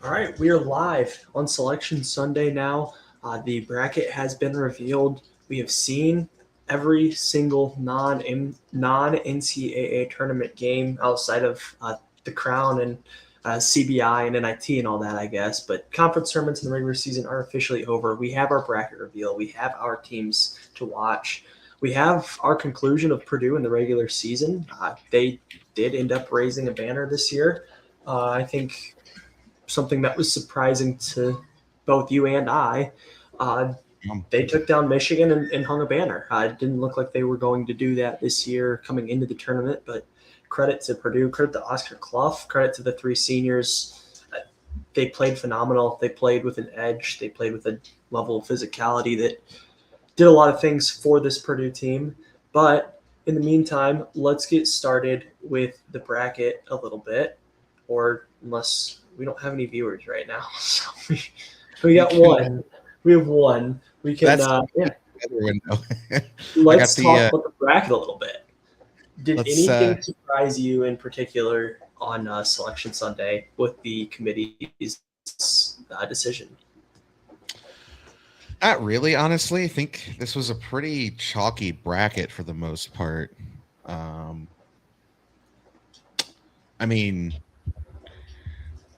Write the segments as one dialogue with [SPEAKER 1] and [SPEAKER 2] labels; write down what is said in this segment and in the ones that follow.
[SPEAKER 1] All right, we are live on Selection Sunday now. The bracket has been revealed. We have seen every single non NCAA tournament game outside of the Crown and CBI and NIT and all that, I guess. But conference tournaments in the regular season are officially over. We have our bracket reveal. We have our teams to watch. We have our conclusion of Purdue in the regular season. They did end up raising a banner this year. I think something that was surprising to both you and I. Uh, they took down Michigan and hung a banner. It didn't look like they were going to do that this year coming into the tournament, but credit to Purdue, credit to Oscar Clough, credit to the three seniors. They played phenomenal. They played with an edge. They played with a level of physicality that did a lot of things for this Purdue team. But in the meantime, let's get started with the bracket a little bit, or unless we don't have any viewers right now. So we got one. We have one. We can let's talk about the bracket a little bit. Did anything surprise you in particular on Selection Sunday with the committee's decision?
[SPEAKER 2] Not really, honestly. I think this was a pretty chalky bracket for the most part. I mean,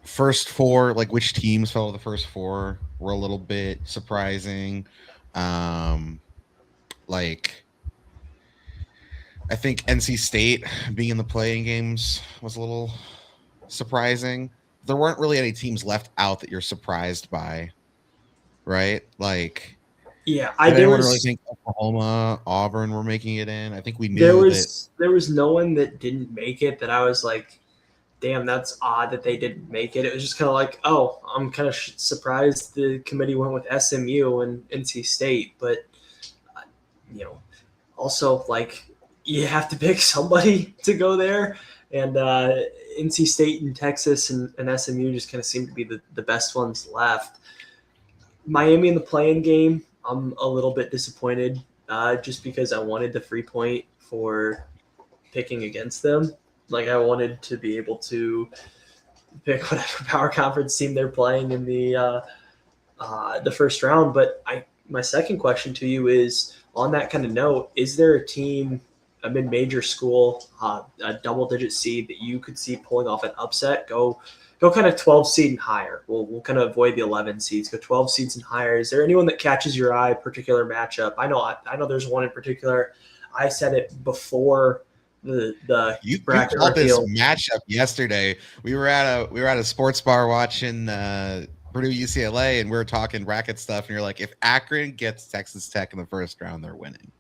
[SPEAKER 2] first four, like which teams fell the first four, were a little bit surprising. Like, I think NC State being in the playing games was a little surprising. There weren't really any teams left out that you're surprised by, right? Like,
[SPEAKER 1] yeah,
[SPEAKER 2] I didn't really think Oklahoma, Auburn were making it in. I think we knew
[SPEAKER 1] there was no one that didn't make it that I was like, damn, that's odd that they didn't make it. It was just kind of like, oh, I'm kind of surprised the committee went with SMU and NC State, but also like you have to pick somebody to go there, and NC State and Texas and SMU just kind of seem to be the best ones left. Miami in the play-in game, I'm a little bit disappointed just because I wanted the free point for picking against them. Like I wanted to be able to pick whatever power conference team they're playing in the first round. But my second question to you is on that kind of note: is there a team, a mid-major school, a double-digit seed that you could see pulling off an upset? Go kind of 12 seed and higher. We'll kind of avoid the 11 seeds. Go 12 seeds and higher. Is there anyone that catches your eye? Particular matchup? I know there's one in particular. I said it before
[SPEAKER 2] you called this matchup yesterday. We were at a sports bar watching Purdue UCLA, and we were talking bracket stuff. And you're like, if Akron gets Texas Tech in the first round, they're winning.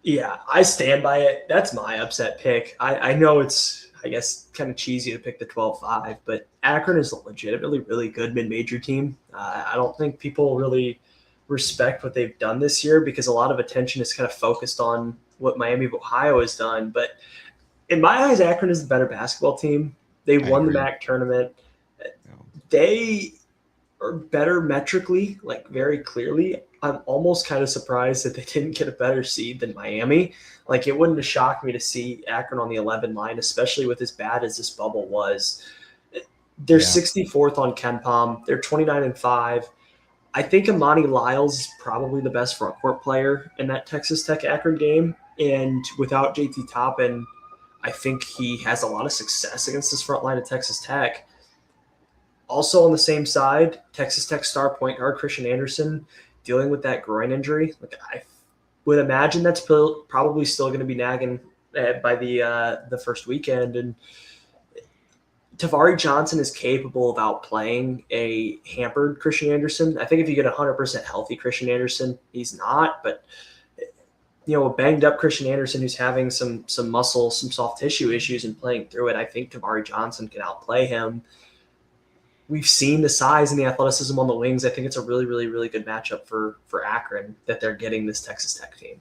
[SPEAKER 1] Yeah, I stand by it. That's my upset pick. I know it's, I guess, kind of cheesy to pick the 12-5, but Akron is a legitimately really good mid-major team. I don't think people really respect what they've done this year because a lot of attention is kind of focused on what Miami of Ohio has done. But in my eyes, Akron is the better basketball team. They won the MAC tournament. They are better metrically, like very clearly. I'm almost kind of surprised that they didn't get a better seed than Miami. Like it wouldn't have shocked me to see Akron on the 11 line, especially with as bad as this bubble was. They're 64th on KenPom. They're 29-5. I think Amani Lyles is probably the best front court player in that Texas Tech Akron game. And without JT Toppin, I think he has a lot of success against this front line of Texas Tech. Also on the same side, Texas Tech star point guard Christian Anderson dealing with that groin injury. Like I would imagine that's probably still going to be nagging by the first weekend. And Tavari Johnson is capable of outplaying a hampered Christian Anderson. I think if you get 100% healthy Christian Anderson, he's not. But a banged up Christian Anderson who's having some muscle, some soft tissue issues and playing through it, I think Tavari Johnson can outplay him. We've seen the size and the athleticism on the wings. I think it's a really, really, really good matchup for Akron that they're getting this Texas Tech team.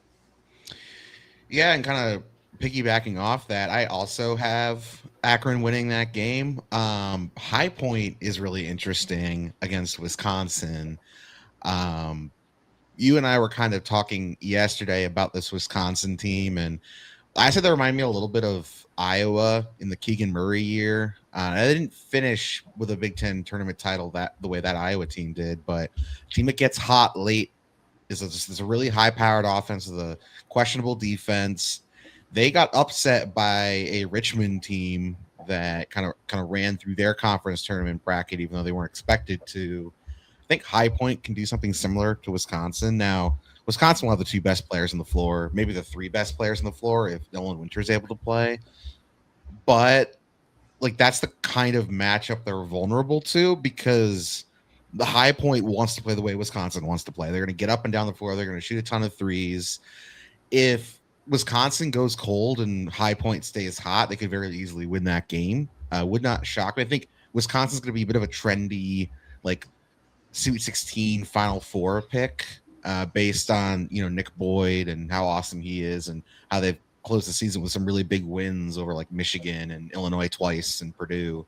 [SPEAKER 2] Yeah, and kind of piggybacking off that, I also have Akron winning that game. High Point is really interesting against Wisconsin. You and I were kind of talking yesterday about this Wisconsin team, and I said they remind me a little bit of Iowa in the Keegan Murray year. They didn't finish with a Big Ten tournament title that the way that Iowa team did, but a team that gets hot late is a really high-powered offense with a questionable defense. They got upset by a Richmond team that kind of ran through their conference tournament bracket, even though they weren't expected to. I think High Point can do something similar to Wisconsin. Now, Wisconsin will have the two best players on the floor, maybe the three best players on the floor if Nolan Winter's able to play. But like that's the kind of matchup they're vulnerable to because the High Point wants to play the way Wisconsin wants to play. They're going to get up and down the floor. They're going to shoot a ton of threes. If Wisconsin goes cold and High Point stays hot, they could very easily win that game. Would not shock me. I think Wisconsin's going to be a bit of a trendy, like Sweet 16 Final Four pick based on Nick Boyd and how awesome he is and how they've closed the season with some really big wins over like Michigan and Illinois twice and Purdue,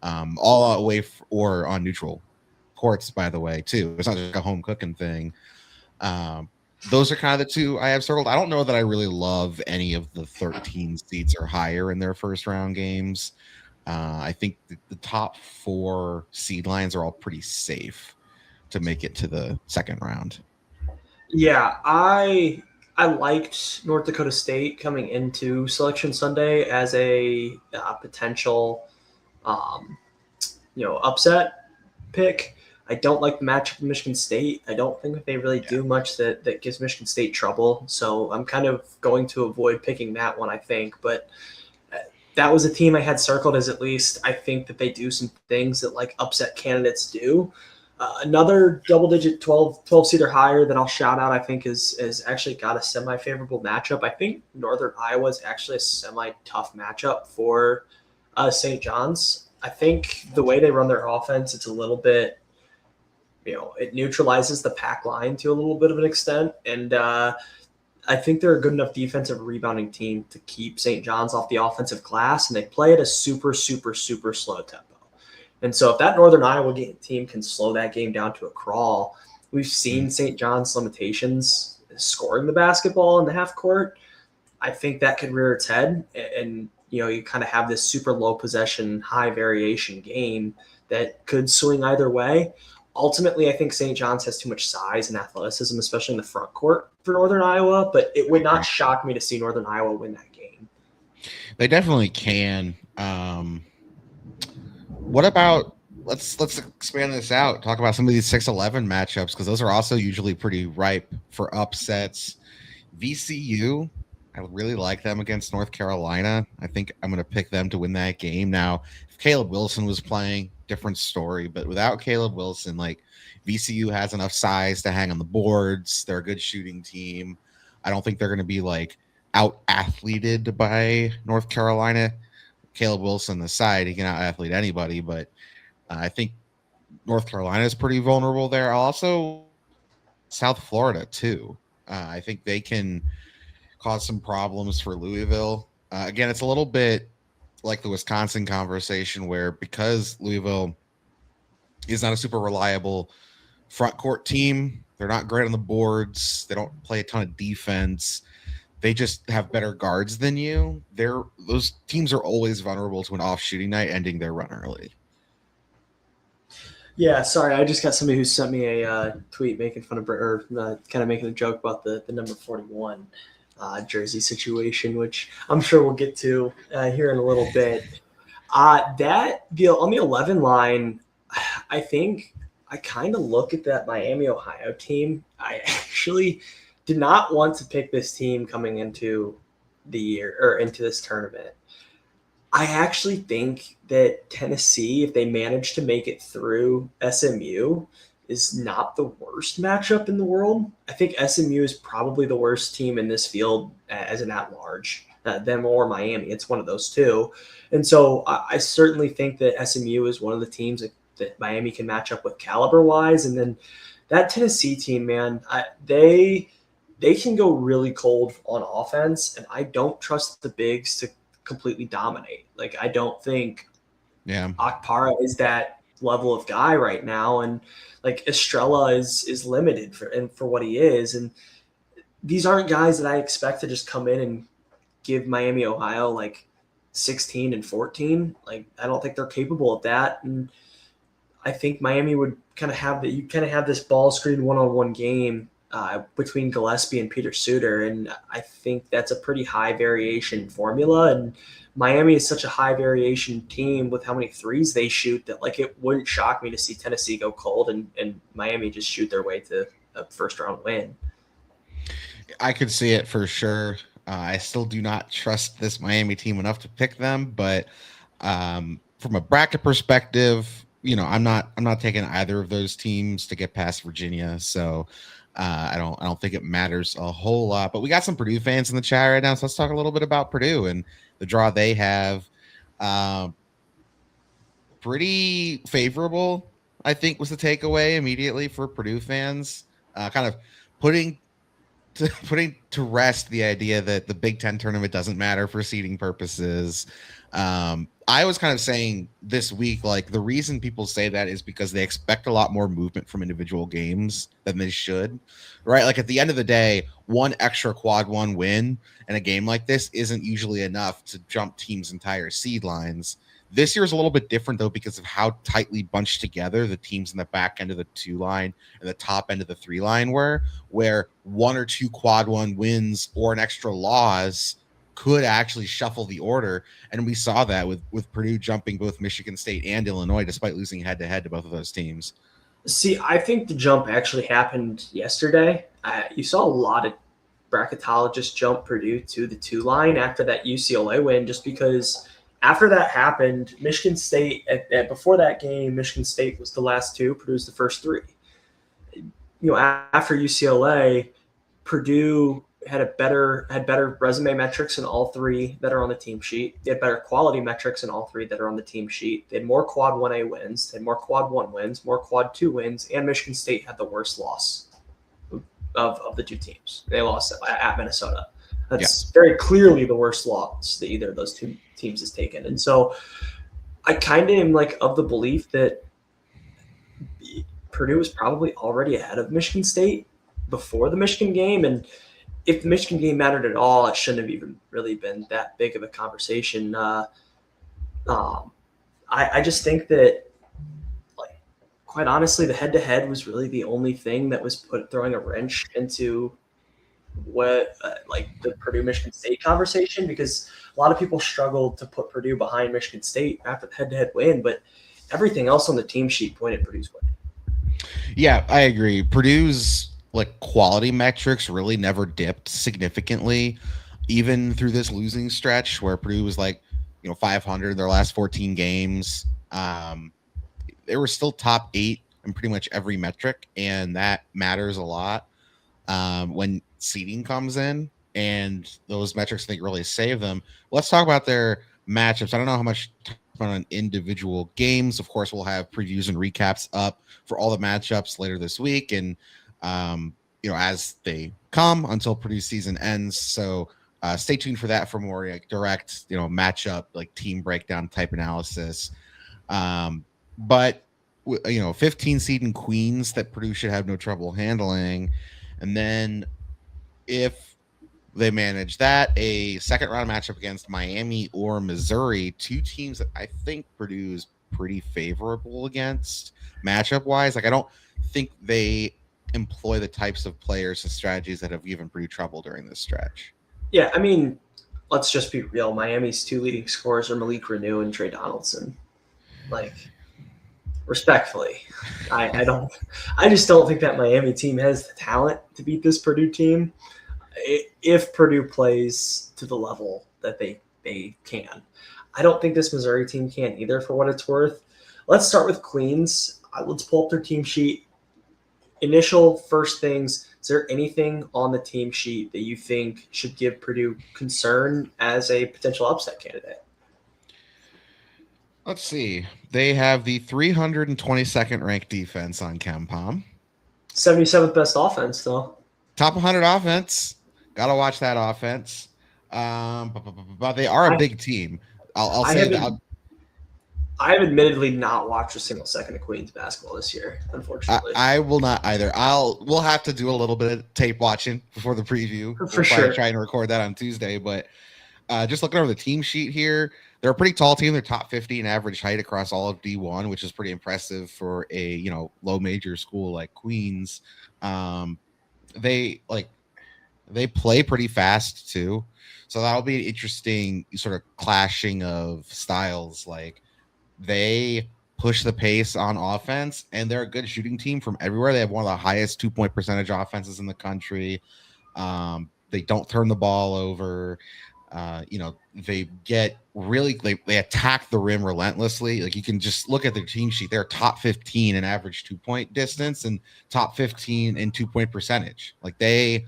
[SPEAKER 2] all away or on neutral courts, by the way, too. It's not just a home cooking thing. Those are kind of the two I have circled. I don't know that I really love any of the 13 seeds or higher in their first round games. I think the top 4 seed lines are all pretty safe to make it to the second round.
[SPEAKER 1] Yeah, I liked North Dakota State coming into Selection Sunday as a potential, upset pick. I don't like the matchup with Michigan State. I don't think they really do much that gives Michigan State trouble. So I'm kind of going to avoid picking that one, I think. But that was a team I had circled as at least I think that they do some things that like upset candidates do. Another double-digit 12 seed or higher that I'll shout out, I think, is actually got a semi-favorable matchup. I think Northern Iowa is actually a semi-tough matchup for St. John's. I think the way they run their offense, it's a little bit, it neutralizes the pack line to a little bit of an extent. And I think they're a good enough defensive rebounding team to keep St. John's off the offensive glass, and they play at a super, super, super slow tempo. And so if that Northern Iowa team can slow that game down to a crawl, we've seen St. John's limitations scoring the basketball in the half court. I think that could rear its head. And you kind of have this super low possession, high variation game that could swing either way. Ultimately, I think St. John's has too much size and athleticism, especially in the front court for Northern Iowa, but it would not shock me to see Northern Iowa win that game.
[SPEAKER 2] They definitely can. What about let's expand this out, talk about some of these 6-11 matchups, because those are also usually pretty ripe for upsets. VCU, I really like them against North Carolina. I think I'm going to pick them to win that game. Now, if Caleb Wilson was playing, different story, but without Caleb Wilson, like VCU has enough size to hang on the boards. They're a good shooting team. I don't think they're going to be like out-athleted by North Carolina. Caleb Wilson aside, he can out-athlete anybody, but I think North Carolina is pretty vulnerable there. Also, South Florida, too. I think they can cause some problems for Louisville. Again, it's a little bit like the Wisconsin conversation where because Louisville is not a super reliable front court team, they're not great on the boards, they don't play a ton of defense, they just have better guards than you. Those teams are always vulnerable to an off shooting night ending their run early.
[SPEAKER 1] Yeah, sorry, I just got somebody who sent me a tweet making fun of or kind of making a joke about the number 41 jersey situation, which I'm sure we'll get to here in a little bit. That deal on the 11 line, I think I kind of look at that Miami, Ohio team. I actually did not want to pick this team coming into the year or into this tournament. I actually think that Tennessee, if they manage to make it through SMU, is not the worst matchup in the world. I think SMU is probably the worst team in this field as an at-large, them or Miami. It's one of those two. And so I certainly think that SMU is one of the teams that Miami can match up with caliber-wise. And then that Tennessee team, man, they can go really cold on offense, and I don't trust the bigs to completely dominate. Like, I don't think Okpara is that level of guy right now, and like Estrella is limited for what he is, and these aren't guys that I expect to just come in and give Miami, Ohio like 16 and 14. Like, I don't think they're capable of that. And I think Miami would kind of have that. You kind of have this ball screen one-on-one game between Gillespie and Peter Suter, and I think that's a pretty high variation formula. And Miami is such a high variation team with how many threes they shoot that like it wouldn't shock me to see Tennessee go cold and Miami just shoot their way to a first round win.
[SPEAKER 2] I could see it for sure. I still do not trust this Miami team enough to pick them, but from a bracket perspective, I'm not taking either of those teams to get past Virginia. So I don't think it matters a whole lot. But we got some Purdue fans in the chat right now, so let's talk a little bit about Purdue and the draw they have. Pretty favorable, I think, was the takeaway immediately for Purdue fans. Kind of putting to rest the idea that the Big Ten tournament doesn't matter for seeding purposes. I was kind of saying this week, like the reason people say that is because they expect a lot more movement from individual games than they should, right? Like at the end of the day, one extra quad one win in a game like this isn't usually enough to jump teams' entire seed lines. This year is a little bit different, though, because of how tightly bunched together the teams in the back end of the 2 line and the top end of the 3 line were, where 1 or 2 quad one wins or an extra loss could actually shuffle the order. And we saw that with Purdue jumping both Michigan State and Illinois, despite losing head-to-head to both of those teams.
[SPEAKER 1] See, I think the jump actually happened yesterday. You saw a lot of bracketologists jump Purdue to the 2 line after that UCLA win, just because – after that happened, Michigan State, before that game, Michigan State was the last 2, Purdue's the first 3. After UCLA, Purdue had better resume metrics in all 3 that are on the team sheet. They had better quality metrics in all 3 that are on the team sheet. They had more quad 1A wins, they had more quad 1 wins, more quad 2 wins, and Michigan State had the worst loss of the 2 teams. They lost at Minnesota. That's very clearly the worst loss that either of those 2 teams has taken. And so I kind of am like of the belief that Purdue was probably already ahead of Michigan State before the Michigan game. And if the Michigan game mattered at all, it shouldn't have even really been that big of a conversation. I just think that, like, quite honestly, the head-to-head was really the only thing that was throwing a wrench into what the Purdue Michigan State conversation, because a lot of people struggled to put Purdue behind Michigan State after the head-to-head win, but everything else on the team sheet pointed Purdue's way.
[SPEAKER 2] Yeah, I agree. Purdue's quality metrics really never dipped significantly, even through this losing stretch where Purdue was 500 their last 14 games. They were still top 8 in pretty much every metric, and that matters a lot when seeding comes in, and those metrics I think really save them. Let's talk about their matchups. I don't know how much time on individual games. Of course, we'll have previews and recaps up for all the matchups later this week, and as they come until Purdue's season ends. So stay tuned for that for more direct matchup, team breakdown type analysis. But 15 seed in Queens that Purdue should have no trouble handling. And then if they manage that, a second round matchup against Miami or Missouri, 2 teams that I think Purdue is pretty favorable against matchup wise. I don't think they employ the types of players and strategies that have given Purdue trouble during this stretch.
[SPEAKER 1] Yeah, I mean, let's just be real. Miami's 2 leading scorers are Malik Reneau and Trey Donaldson. Respectfully, I just don't think that Miami team has the talent to beat this Purdue team if Purdue plays to the level that they can. I don't think this Missouri team can either, for what it's worth. Let's start with Queens. Let's pull up their team sheet. Initial first things, is there anything on the team sheet that you think should give Purdue concern as a potential upset candidate?
[SPEAKER 2] Let's see. They have the 322nd ranked defense on KenPom.
[SPEAKER 1] 77th best offense, though.
[SPEAKER 2] Top 100 offense. Got to watch that offense. But they are a big team. I'll say that.
[SPEAKER 1] I have admittedly not watched a single second of Queens basketball this year, unfortunately.
[SPEAKER 2] I will not either. We'll have to do a little bit of tape watching before the preview.
[SPEAKER 1] For sure.
[SPEAKER 2] Try and record that on Tuesday, but Just looking over the team sheet here, they're a pretty tall team. They're top 50 in average height across all of D1, which is pretty impressive for a low major school like Queens. Um, they they play pretty fast too, so that'll be an interesting sort of clashing of styles. Like they push the pace on offense, and they're a good shooting team from everywhere. They have one of the highest 2-point percentage offenses in the country. They don't turn the ball over. They get really they attack the rim relentlessly. Like you can just look at their team sheet. They're top 15 in average 2-point distance and top 15 in 2-point percentage. Like they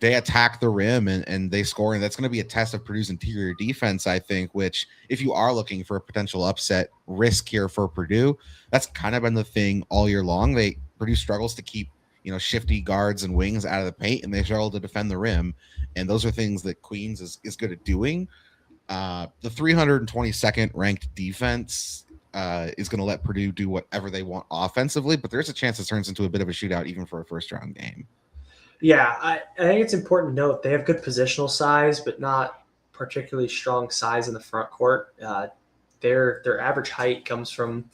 [SPEAKER 2] attack the rim and they score, and that's going to be a test of Purdue's interior defense, I think, which if you are looking for a potential upset risk here for Purdue, that's kind of been the thing all year long. Purdue struggles to keep shifty guards and wings out of the paint, and they struggle to defend the rim, and those are things that Queens is good at doing. The 322nd ranked defense is going to let Purdue do whatever they want offensively, but there's a chance it turns into a bit of a shootout even for a first round game.
[SPEAKER 1] Yeah, I think it's important to note they have good positional size, but not particularly strong size in the front court. Their average height comes from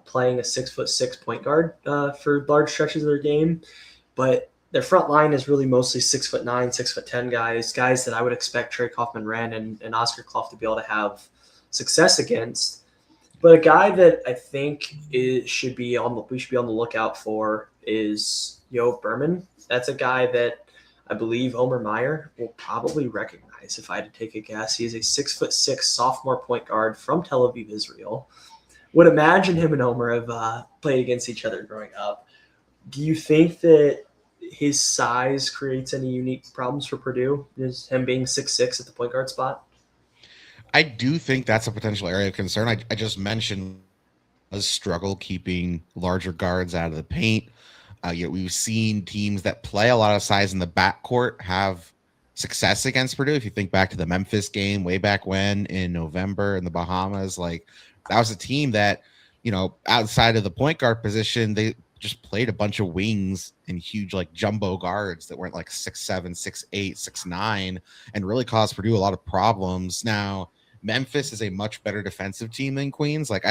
[SPEAKER 1] playing a 6'6" point guard for large stretches of their game, but their front line is really mostly 6'9", 6'10" guys that I would expect Trey Kaufman-Renn and Oscar Clough to be able to have success against. But a guy that I think we should be on the lookout for is Yoav Berman. That's a guy that I believe Omer Meyer will probably recognize if I had to take a guess. He's a 6'6" sophomore point guard from Tel Aviv, Israel. Would imagine him and Omer have played against each other growing up. Do you think that his size creates any unique problems for Purdue? Is him being 6'6" at the point guard spot?
[SPEAKER 2] I do think that's a potential area of concern. I just mentioned a struggle keeping larger guards out of the paint. We've seen teams that play a lot of size in the backcourt have success against Purdue. If you think back to the Memphis game way back when in November in the Bahamas, like that was a team that, outside of the point guard position, they just played a bunch of wings and huge like jumbo guards that weren't like 6'7", 6'8", 6'9", and really caused Purdue a lot of problems. Now, Memphis is a much better defensive team than Queens. Like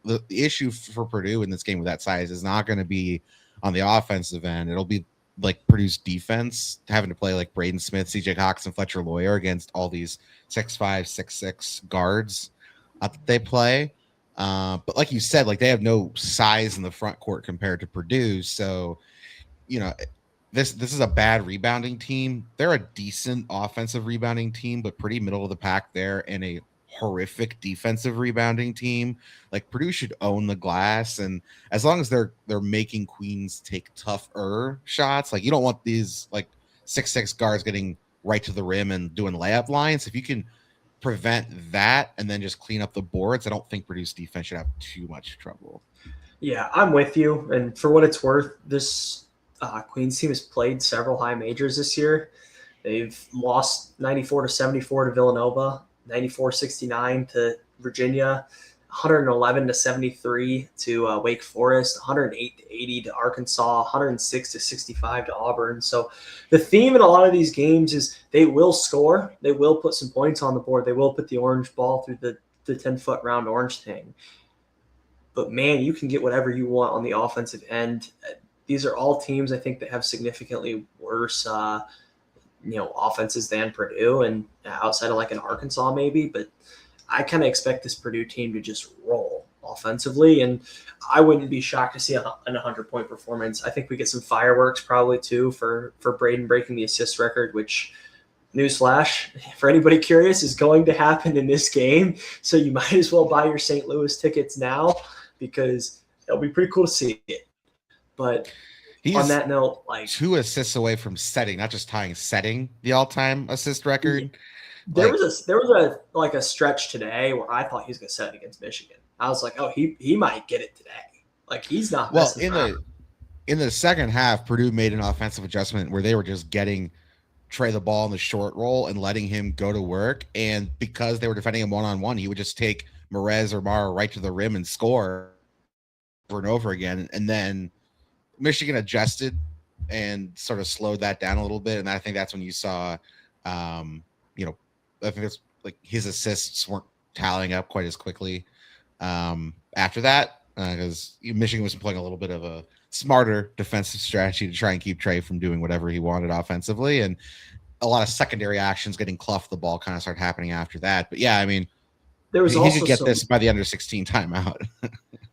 [SPEAKER 2] the issue for Purdue in this game with that size is not going to be on the offensive end. It'll be like Purdue's defense having to play like Braden Smith, CJ Cox, and Fletcher Lawyer against all these 6'5", 6'6" guards that they play. But like you said, like they have no size in the front court compared to Purdue. So, this is a bad rebounding team. They're a decent offensive rebounding team, but pretty middle of the pack there, and a horrific defensive rebounding team. Like Purdue should own the glass, and as long as they're making Queens take tougher shots, like you don't want these like 6'6" guards getting right to the rim and doing layup lines. If you can prevent that and then just clean up the boards, I don't think Purdue's defense should have too much trouble.
[SPEAKER 1] Yeah, I'm with you. And for what it's worth, this Queens team has played several high majors this year. They've lost 94-74 to Villanova, 94-69 to Virginia, 111-73 to Wake Forest, 108-80 to Arkansas, 106-65 to Auburn. So the theme in a lot of these games is they will score. They will put some points on the board. They will put the orange ball through the 10-foot round orange thing. But, man, you can get whatever you want on the offensive end. These are all teams, I think, that have significantly worse offenses than Purdue, and outside of like an Arkansas maybe, but I kind of expect this Purdue team to just roll offensively, and I wouldn't be shocked to see an 100-point performance. I think we get some fireworks probably too for Braden breaking the assist record, which, newsflash, for anybody curious, is going to happen in this game. So you might as well buy your St. Louis tickets now because it'll be pretty cool to see it. But on that note, like
[SPEAKER 2] 2 assists away from setting the all-time assist record.
[SPEAKER 1] There was a stretch today where I thought he was going to set it against Michigan. I was like, oh, he might get it today. Like he's not.
[SPEAKER 2] Well, in the second half, Purdue made an offensive adjustment where they were just getting Trey the ball in the short roll and letting him go to work. And because they were defending him one-on-one, he would just take Merez or Mara right to the rim and score over and over again. And then Michigan adjusted and sort of slowed that down a little bit. And I think that's when you saw, I think it's like his assists weren't tallying up quite as quickly after that, because Michigan was playing a little bit of a smarter defensive strategy to try and keep Trey from doing whatever he wanted offensively, and a lot of secondary actions getting Clough the ball kind of started happening after that. But yeah, I mean,
[SPEAKER 1] There was
[SPEAKER 2] he
[SPEAKER 1] also
[SPEAKER 2] could get this by the under 16 timeout.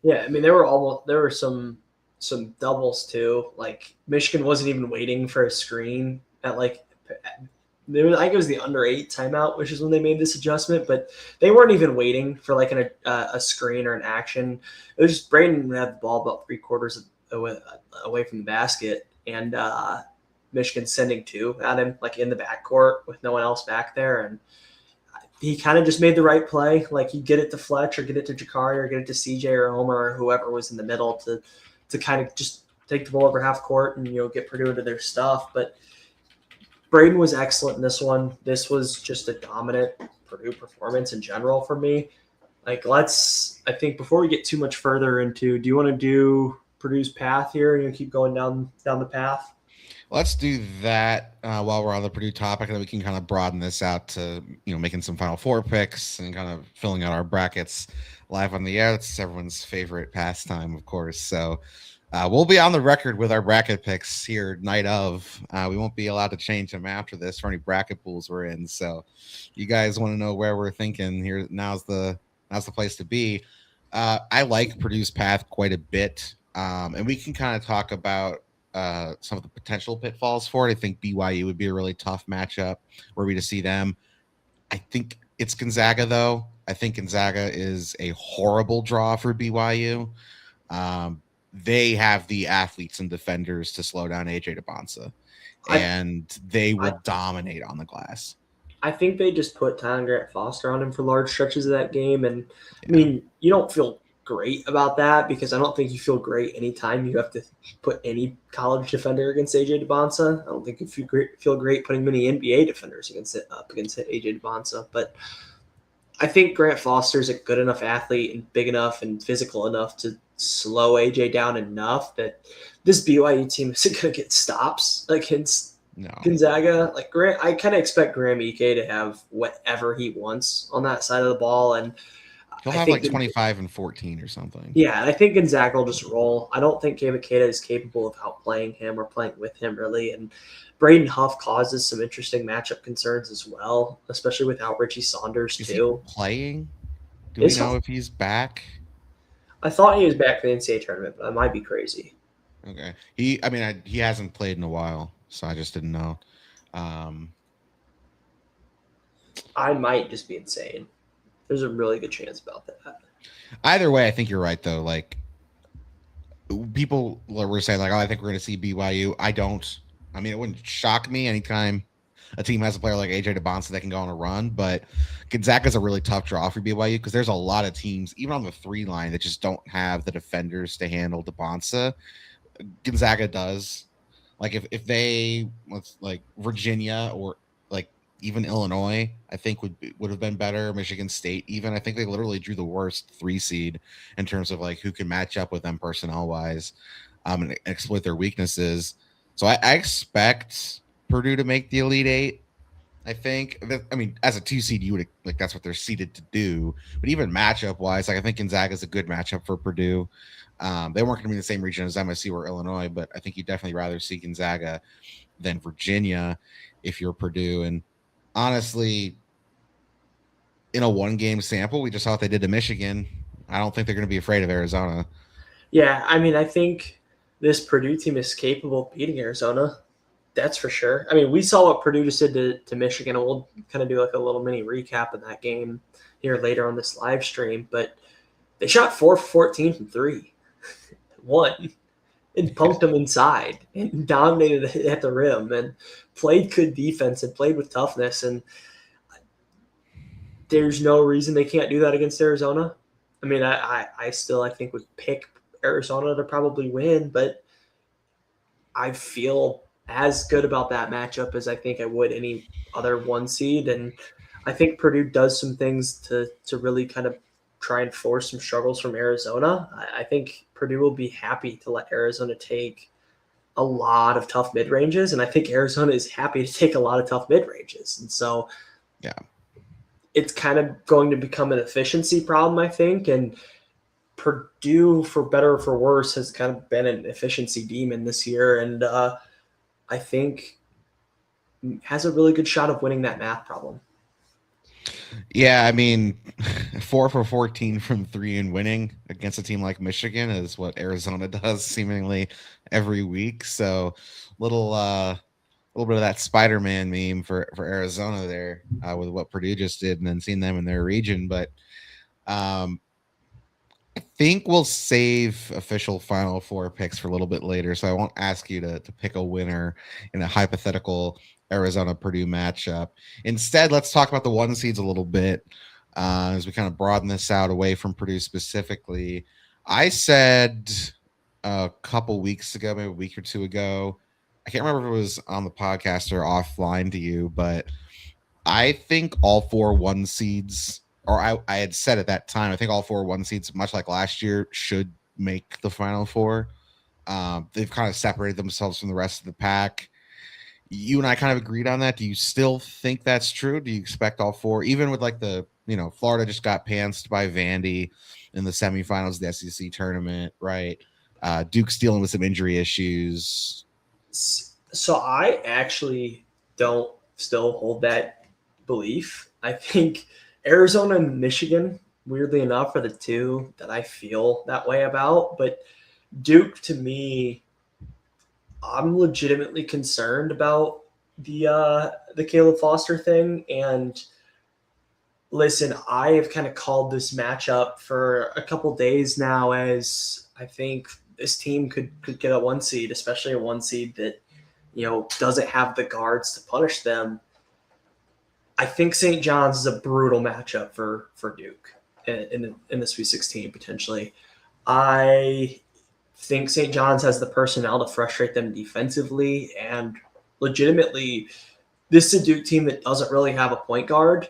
[SPEAKER 1] yeah, I mean there were some doubles too. Like Michigan wasn't even waiting for a screen at like I think it was the under 8 timeout, which is when they made this adjustment. But they weren't even waiting for like a screen or an action. It was just Braden had the ball about 3/4 away from the basket, and Michigan sending 2 at him like in the backcourt with no one else back there, and he kind of just made the right play. Like he'd get it to Fletch or get it to Jakari or get it to CJ or Homer or whoever was in the middle to kind of just take the ball over half court and get Purdue into their stuff. But Braden was excellent in this one. This was just a dominant Purdue performance in general for me. Like I think before we get too much further into, do you want to do Purdue's path here and keep going down the path?
[SPEAKER 2] Let's do that while we're on the Purdue topic, and then we can kind of broaden this out to making some Final Four picks and kind of filling out our brackets live on the air. That's everyone's favorite pastime, of course. So we'll be on the record with our bracket picks here night of. We won't be allowed to change them after this for any bracket pools we're in. So you guys want to know where we're thinking here? Now's the place to be. I like Purdue's path quite a bit, and we can kind of talk about some of the potential pitfalls for it. I think BYU would be a really tough matchup were we to see them. I think it's Gonzaga, though. I think Gonzaga is a horrible draw for BYU. They have the athletes and defenders to slow down AJ Debonsa, and they will dominate on the glass.
[SPEAKER 1] I think they just put Tylen Grant-Foster on him for large stretches of that game. And I mean, you don't feel great about that because I don't think you feel great anytime you have to put any college defender against AJ Debonsa. I don't think you feel great putting many NBA defenders against AJ Debonsa. But I think Grant-Foster is a good enough athlete and big enough and physical enough to slow AJ down enough that this BYU team isn't going to get stops against Gonzaga. Like Grant, I kind of expect Graham Ike to have whatever he wants on that side of the ball, and
[SPEAKER 2] he'll have like 25 and 14 or something.
[SPEAKER 1] Yeah, I think Gonzaga will just roll. I don't think Gabe Ikeda is capable of outplaying him or playing with him really, and Braden Huff causes some interesting matchup concerns as well, especially without Richie Saunders
[SPEAKER 2] is
[SPEAKER 1] too.
[SPEAKER 2] He playing? Do we know if he's back?
[SPEAKER 1] I thought he was back for the NCAA tournament, but I might be crazy.
[SPEAKER 2] Okay. He hasn't played in a while, so I just didn't know.
[SPEAKER 1] I might just be insane. There's a really good chance about that.
[SPEAKER 2] Either way, I think you're right, though. Like, people were saying, like, oh, I think we're going to see BYU. I don't. I mean, it wouldn't shock me anytime a team has a player like AJ Debonsa that can go on a run, but Gonzaga's a really tough draw for BYU because there's a lot of teams, even on the 3 line, that just don't have the defenders to handle Debonsa. Gonzaga does. Like if they like Virginia or like even Illinois, I think would have been better. Michigan State, even I think they literally drew the worst 3 seed in terms of like who can match up with them personnel wise, and exploit their weaknesses. So I expect Purdue to make the Elite 8. I think I mean, as a 2 seed, you would like that's what they're seeded to do. But even matchup wise, like I think Gonzaga is a good matchup for Purdue. They weren't going to be in the same region as MSU or Illinois, but I think you'd definitely rather see Gonzaga than Virginia if you're Purdue. And honestly, in a 1-game sample, we just saw what they did to Michigan. I don't think they're going to be afraid of Arizona.
[SPEAKER 1] Yeah, I mean, I think this Purdue team is capable of beating Arizona. That's for sure. I mean, we saw what Purdue just did to Michigan, and we'll kind of do like a little mini recap of that game here later on this live stream. But they shot 4 for 14 from 3. Won and pumped them inside and dominated at the rim and played good defense and played with toughness. And there's no reason they can't do that against Arizona. I mean, I still, I think, would pick Arizona to probably win, but I feel as good about that matchup as I think I would any other 1 seed. And I think Purdue does some things to really kind of try and force some struggles from Arizona. I think Purdue will be happy to let Arizona take a lot of tough mid-ranges, and I think Arizona is happy to take a lot of tough mid-ranges. And so
[SPEAKER 2] yeah,
[SPEAKER 1] it's kind of going to become an efficiency problem, I think. And Purdue, for better or for worse, has kind of been an efficiency demon this year. And I think has a really good shot of winning that math problem.
[SPEAKER 2] Yeah, I mean, 4 for 14 from three and winning against a team like Michigan is what Arizona does seemingly every week. So, little bit of that Spider-Man meme for Arizona there with what Purdue just did, and then seeing them in their region. But I think we'll save official Final Four picks for a little bit later, so I won't ask you to pick a winner in a hypothetical Arizona Purdue matchup. Instead, let's talk about the one seeds a little bit as we kind of broaden this out away from Purdue specifically. I said a couple weeks ago, maybe a week or two ago, I can't remember if it was on the podcast or offline to you, but I think all 4 one seeds, or I had said at that time, I think all 4 one seeds, much like last year, should make the Final Four. They've kind of separated themselves from the rest of the pack. You and I kind of agreed on that. Do you still think that's true? Do you expect all 4, even with like Florida just got pantsed by Vandy in the semifinals of the SEC tournament, right? Duke's dealing with some injury issues.
[SPEAKER 1] So I actually don't still hold that belief. I think Arizona and Michigan, weirdly enough, are the two that I feel that way about. But Duke, to me, I'm legitimately concerned about the Caleb Foster thing. And listen, I have kind of called this matchup for a couple days now, as I think this team could get a 1 seed, especially a 1 seed that doesn't have the guards to punish them. I think St. John's is a brutal matchup for Duke in the Sweet 16 potentially. I think St. John's has the personnel to frustrate them defensively, and legitimately, this is a Duke team that doesn't really have a point guard.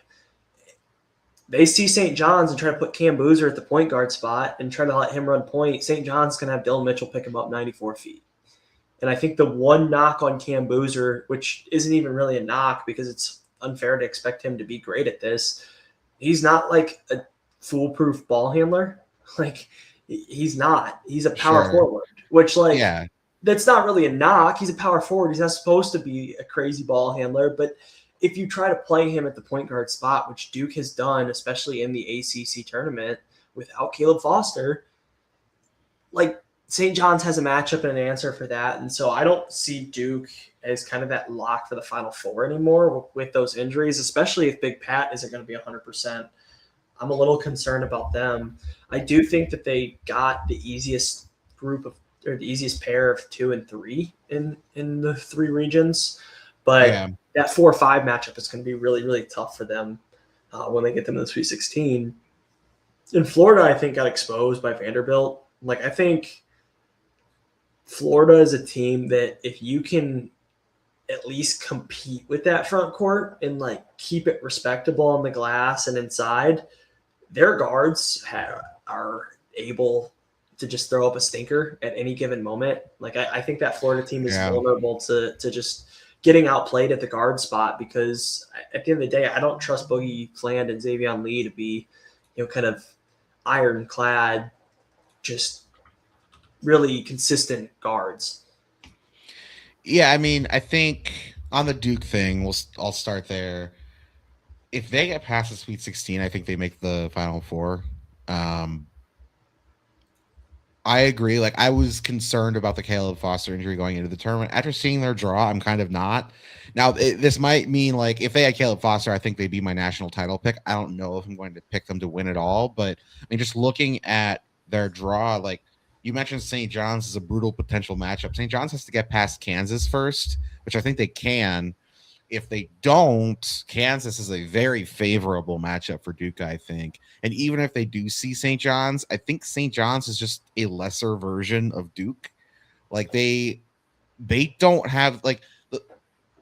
[SPEAKER 1] They see St. John's and try to put Cam Boozer at the point guard spot and try to let him run point. St. John's going to have Dylan Mitchell pick him up 94 feet. And I think the one knock on Cam Boozer, which isn't even really a knock because it's unfair to expect him to be great at this, he's not like a foolproof ball handler. Like, he's not. He's a power forward, which, that's not really a knock. He's a power forward. He's not supposed to be a crazy ball handler. But if you try to play him at the point guard spot, which Duke has done, especially in the ACC tournament without Caleb Foster, like, St. John's has a matchup and an answer for that. And so I don't see Duke as kind of that lock for the Final Four anymore with those injuries, especially if Big Pat isn't going to be 100%. I'm a little concerned about them. I do think that they got the easiest the easiest pair of 2 and 3 in the 3 regions. But that 4-5 matchup is going to be really, really tough for them when they get them to the Sweet 16. In Florida, I think got exposed by Vanderbilt. Like, I think Florida is a team that if you can at least compete with that front court and keep it respectable on the glass and inside, their guards are able to just throw up a stinker at any given moment. I think that Florida team is vulnerable to just getting outplayed at the guard spot, because at the end of the day, I don't trust Boogie Fland and Xavier Lee to be, kind of ironclad, just really consistent guards.
[SPEAKER 2] Yeah, I mean, I think on the Duke thing, I'll start there. If they get past the Sweet 16, I think they make the Final Four. I agree. I was concerned about the Caleb Foster injury going into the tournament. After seeing their draw, I'm kind of not. Now, this might mean if they had Caleb Foster, I think they'd be my national title pick. I don't know if I'm going to pick them to win it all, but I mean, just looking at their draw, you mentioned St. John's is a brutal potential matchup. St. John's has to get past Kansas first, which I think they can. If they don't, Kansas is a very favorable matchup for Duke, I think. And even if they do see St. John's, I think St. John's is just a lesser version of Duke. They don't have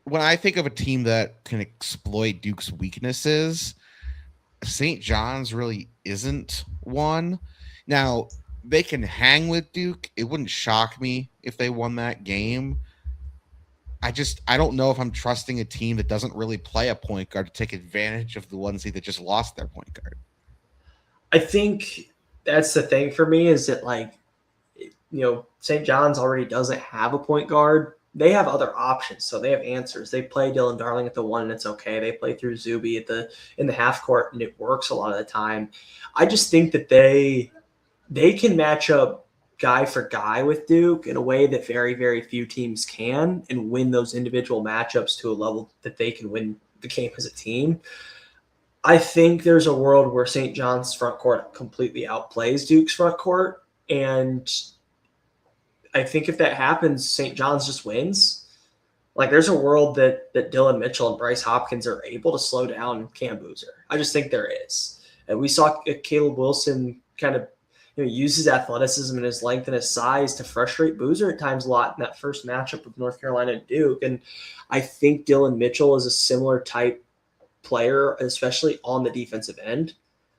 [SPEAKER 2] when I think of a team that can exploit Duke's weaknesses, St. John's really isn't one. Now, they can hang with Duke. It wouldn't shock me if they won that game. I don't know if I'm trusting a team that doesn't really play a point guard to take advantage of the ones that just lost their point guard.
[SPEAKER 1] I think that's the thing for me is that St. John's already doesn't have a point guard. They have other options, so they have answers. They play Dylan Darling at the one, and it's okay. They play through Zuby in the half court, and it works a lot of the time. I just think that they can match up guy for guy with Duke in a way that very, very few teams can, and win those individual matchups to a level that they can win the game as a team. I think there's a world where St. John's front court completely outplays Duke's front court, and I think if that happens, St. John's just wins. Like there's a world that Dylan Mitchell and Bryce Hopkins are able to slow down Cam Boozer. I just think there is. And we saw Caleb Wilson kind of use his athleticism and his length and his size to frustrate Boozer at times a lot in that first matchup with North Carolina and Duke. And I think Dylan Mitchell is a similar type player, especially on the defensive end.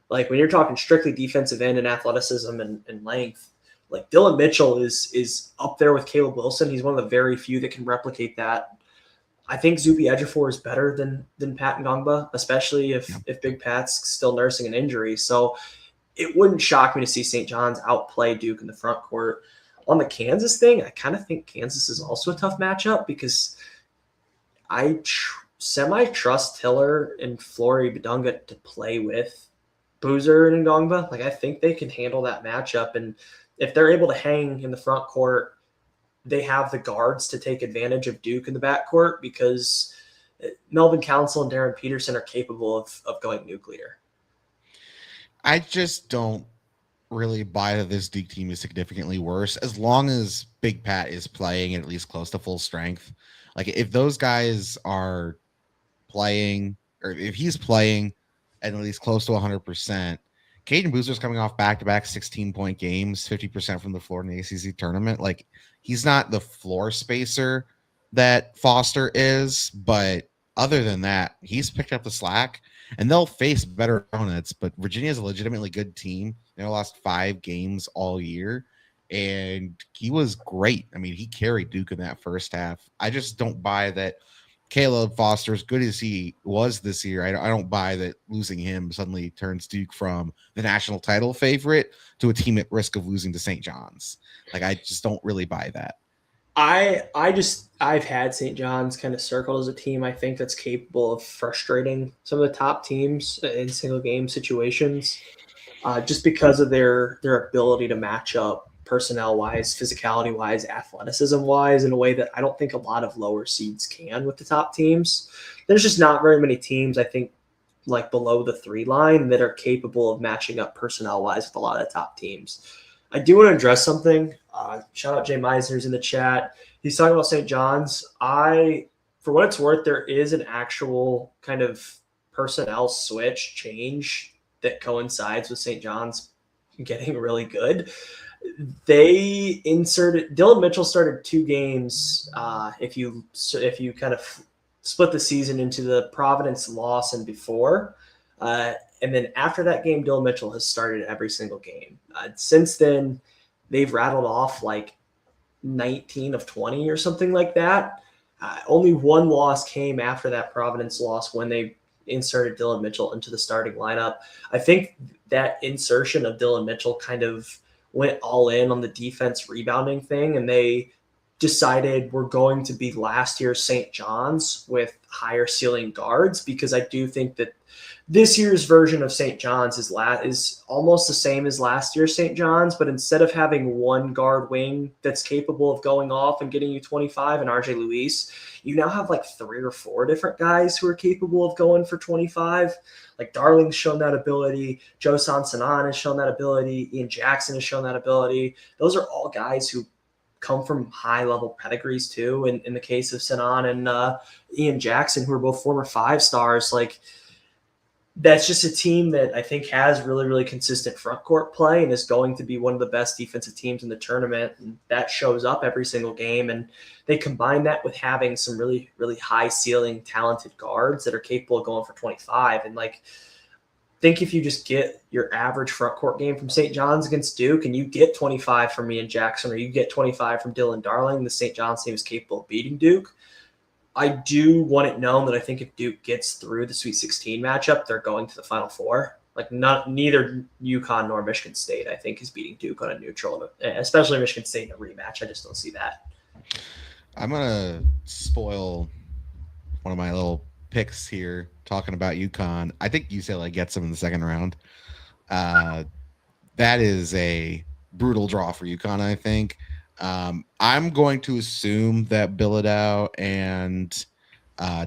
[SPEAKER 1] Like when you're talking strictly defensive end and athleticism and length, like Dylan Mitchell is up there with Caleb Wilson. He's one of the very few that can replicate that. I think Zuby Ejiofor is better than Pat Ngongba, especially if Big Pat's still nursing an injury. So it wouldn't shock me to see St. John's outplay Duke in the front court. On the Kansas thing, I kind of think Kansas is also a tough matchup because I semi-trust Tiller and Flory Badunga to play with Boozer and Ngongba. Like I think they can handle that matchup, and if they're able to hang in the front court, they have the guards to take advantage of Duke in the backcourt because Melvin Council and Darren Peterson are capable of going nuclear.
[SPEAKER 2] I just don't really buy that this Duke team is significantly worse as long as Big Pat is playing at least close to full strength. Like if those guys are playing, or if he's playing at least close to 100%, Caden Boozer's coming off back-to-back 16-point games, 50% from the floor in the ACC tournament. Like, he's not the floor spacer that Foster is, but other than that, he's picked up the slack, and they'll face better opponents, but Virginia's a legitimately good team. They lost 5 games all year, and he was great. I mean, he carried Duke in that first half. I just don't buy that Caleb Foster, as good as he was this year, I don't buy that losing him suddenly turns Duke from the national title favorite to a team at risk of losing to St. John's. Like, I just don't really buy that.
[SPEAKER 1] I've had St. John's kind of circled as a team I think that's capable of frustrating some of the top teams in single game situations, just because of their ability to match up personnel-wise, physicality-wise, athleticism-wise in a way that I don't think a lot of lower seeds can with the top teams. There's just not very many teams, I think, like below the 3 line that are capable of matching up personnel-wise with a lot of the top teams. I do want to address something. Shout out Jay Meisner's in the chat. He's talking about St. John's. For what it's worth, there is an actual kind of personnel switch change that coincides with St. John's getting really good. They inserted Dylan Mitchell started 2 games. If you kind of split the season into the Providence loss and before, and then after that game, Dylan Mitchell has started every single game. Since then, they've rattled off like 19 of 20 or something like that. Only 1 loss came after that Providence loss when they inserted Dylan Mitchell into the starting lineup. I think that insertion of Dylan Mitchell kind of went all in on the defense rebounding thing, and they decided we're going to be last year's St. John's with higher ceiling guards, because I do think that this year's version of St. John's is almost the same as last year's St. John's, but instead of having 1 guard wing that's capable of going off and getting you 25 and RJ Luis, you now have like 3 or 4 different guys who are capable of going for 25. Like Darling's shown that ability. Joe Sansanan has shown that ability. Ian Jackson has shown that ability. Those are all guys who come from high-level pedigrees too. In the case of Sanan and Ian Jackson, who are both former 5-stars, like that's just a team that I think has really, really consistent front court play and is going to be one of the best defensive teams in the tournament. And that shows up every single game. And they combine that with having some really, really high ceiling, talented guards that are capable of going for 25. And like, think if you just get your average front court game from St. John's against Duke and you get 25 from Ian Jackson or you get 25 from Dylan Darling, the St. John's team is capable of beating Duke. I do want it known that I think if Duke gets through the Sweet 16 matchup, they're going to the Final Four. Like neither UConn nor Michigan State, I think, is beating Duke on a neutral, especially Michigan State in a rematch. I just don't see that.
[SPEAKER 2] I'm gonna spoil one of my little picks here talking about UConn. I think UCLA gets them in the second round. That is a brutal draw for UConn, I think. I'm going to assume that Bilodeau and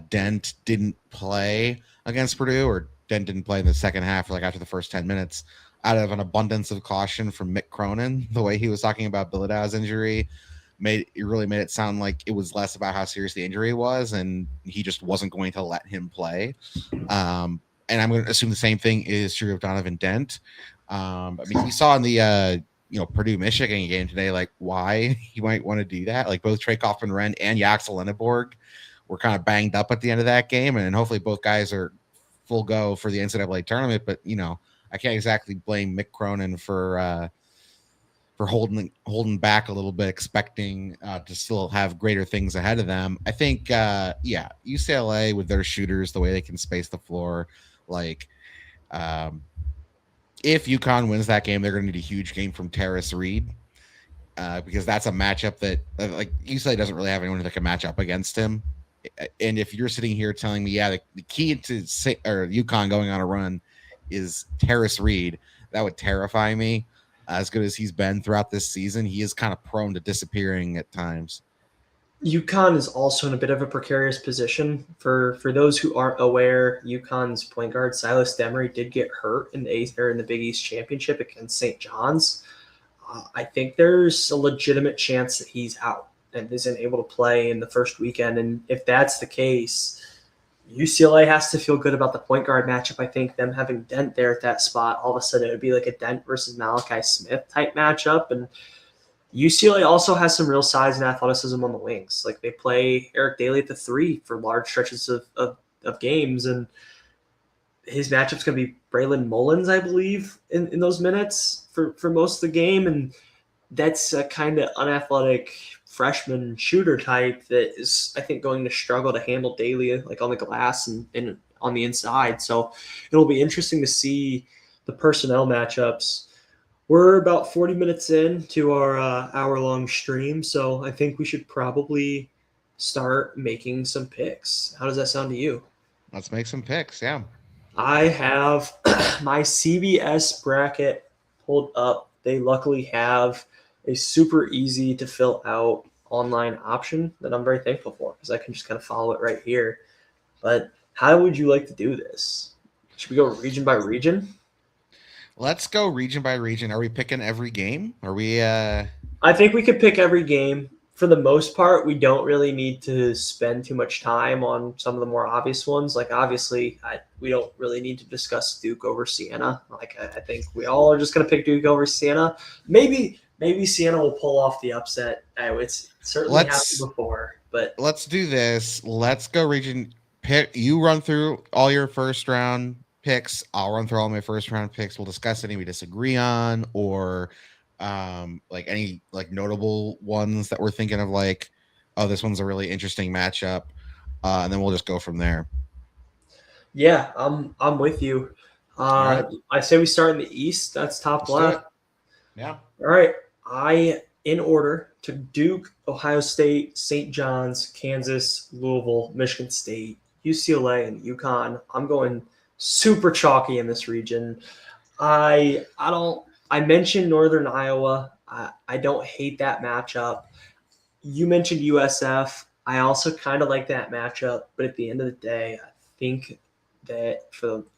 [SPEAKER 2] Dent didn't play against Purdue, or Dent didn't play in the second half, like after the first 10 minutes, out of an abundance of caution from Mick Cronin. The way he was talking about Bilodeau's injury really made it sound like it was less about how serious the injury was, and he just wasn't going to let him play. And I'm going to assume the same thing is true of Donovan Dent. I mean, we saw in the Purdue Michigan game today, like why you might want to do that. Like both Trey Kaufman-Renn and Yaxel Lenneborg were kind of banged up at the end of that game, and hopefully both guys are full go for the NCAA tournament. But I can't exactly blame Mick Cronin for holding back a little bit, expecting to still have greater things ahead of them. I think, UCLA with their shooters, the way they can space the floor, like if UConn wins that game, they're going to need a huge game from Terrace Reed because that's a matchup that like UCLA doesn't really have anyone that can match up against him. And if you're sitting here telling me, the key to UConn going on a run is Terrace Reed, that would terrify me. As good as he's been throughout this season, he is kind of prone to disappearing at times.
[SPEAKER 1] UConn is also in a bit of a precarious position. For those who aren't aware, UConn's point guard Silas Demery did get hurt in the Big East Championship against St. John's. I think there's a legitimate chance that he's out and isn't able to play in the first weekend. And if that's the case, UCLA has to feel good about the point guard matchup. I think them having Dent there at that spot, all of a sudden it would be like a Dent versus Malachi Smith type matchup. And UCLA also has some real size and athleticism on the wings. Like they play Eric Daly at the 3 for large stretches of games. And his matchup's going to be Braylon Mullins, I believe, in those minutes for most of the game. And that's a kind of unathletic freshman shooter type that is, I think, going to struggle to handle Daly like on the glass and on the inside. So it'll be interesting to see the personnel matchups. We're about 40 minutes in to our hour-long stream, so I think we should probably start making some picks. How does that sound to you?
[SPEAKER 2] Let's make some picks, yeah.
[SPEAKER 1] I have my CBS bracket pulled up. They luckily have a super easy to fill out online option that I'm very thankful for because I can just kind of follow it right here. But how would you like to do this? Should we go region by region?
[SPEAKER 2] Let's go region by region. Are we picking every game? Are we
[SPEAKER 1] I think we could pick every game. For the most part, we don't really need to spend too much time on some of the more obvious ones. Like, obviously, we don't really need to discuss Duke over Siena. Like, I think we all are just going to pick Duke over Siena. Maybe Siena will pull off the upset. It's certainly happened before. But
[SPEAKER 2] let's do this. Let's go region. Pick. You run through all your first round picks. I'll run through all my first round picks. We'll discuss any we disagree on, or like any like notable ones that we're thinking of, like, oh, this one's a really interesting matchup, and then we'll just go from there.
[SPEAKER 1] Yeah, I'm with you. Right. I say we start in the East. That's top left.
[SPEAKER 2] Yeah.
[SPEAKER 1] All right. In order to Duke, Ohio State, St. John's, Kansas, Louisville, Michigan State, UCLA, and UConn. I'm going super chalky in this region. I mentioned Northern Iowa. I don't hate that matchup. You mentioned USF. I also kind of like that matchup, but at the end of the day, I think that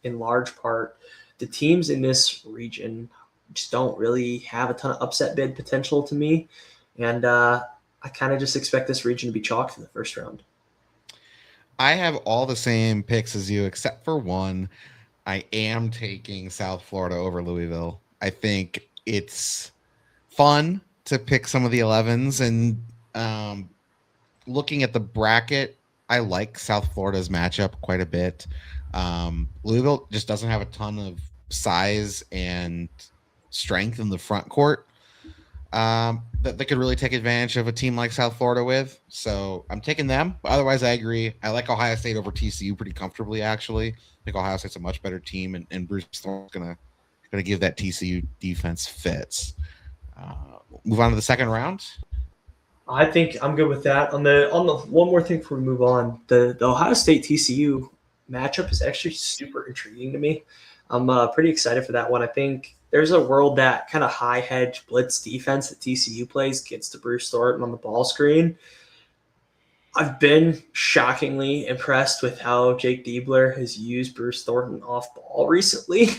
[SPEAKER 1] in large part, the teams in this region just don't really have a ton of upset bid potential to me, and I kind of just expect this region to be chalked in the first round.
[SPEAKER 2] I have all the same picks as you, except for one. I am taking South Florida over Louisville. I think it's fun to pick some of the 11s, and looking at the bracket, I like South Florida's matchup quite a bit. Louisville just doesn't have a ton of size and strength in the front court. that they could really take advantage of a team like South Florida with. So I'm taking them. Otherwise, I agree. I like Ohio State over TCU pretty comfortably. Actually, I think Ohio State's a much better team, and Bruce Thorne's gonna give that TCU defense fits. Move on to the second round.
[SPEAKER 1] I think I'm good with that. On the one more thing before we move on, the Ohio State TCU matchup is actually super intriguing to me. I'm pretty excited for that one. I think there's a world that kind of high hedge blitz defense that TCU plays gets to Bruce Thornton on the ball screen. I've been shockingly impressed with how Jake Diebler has used Bruce Thornton off ball recently.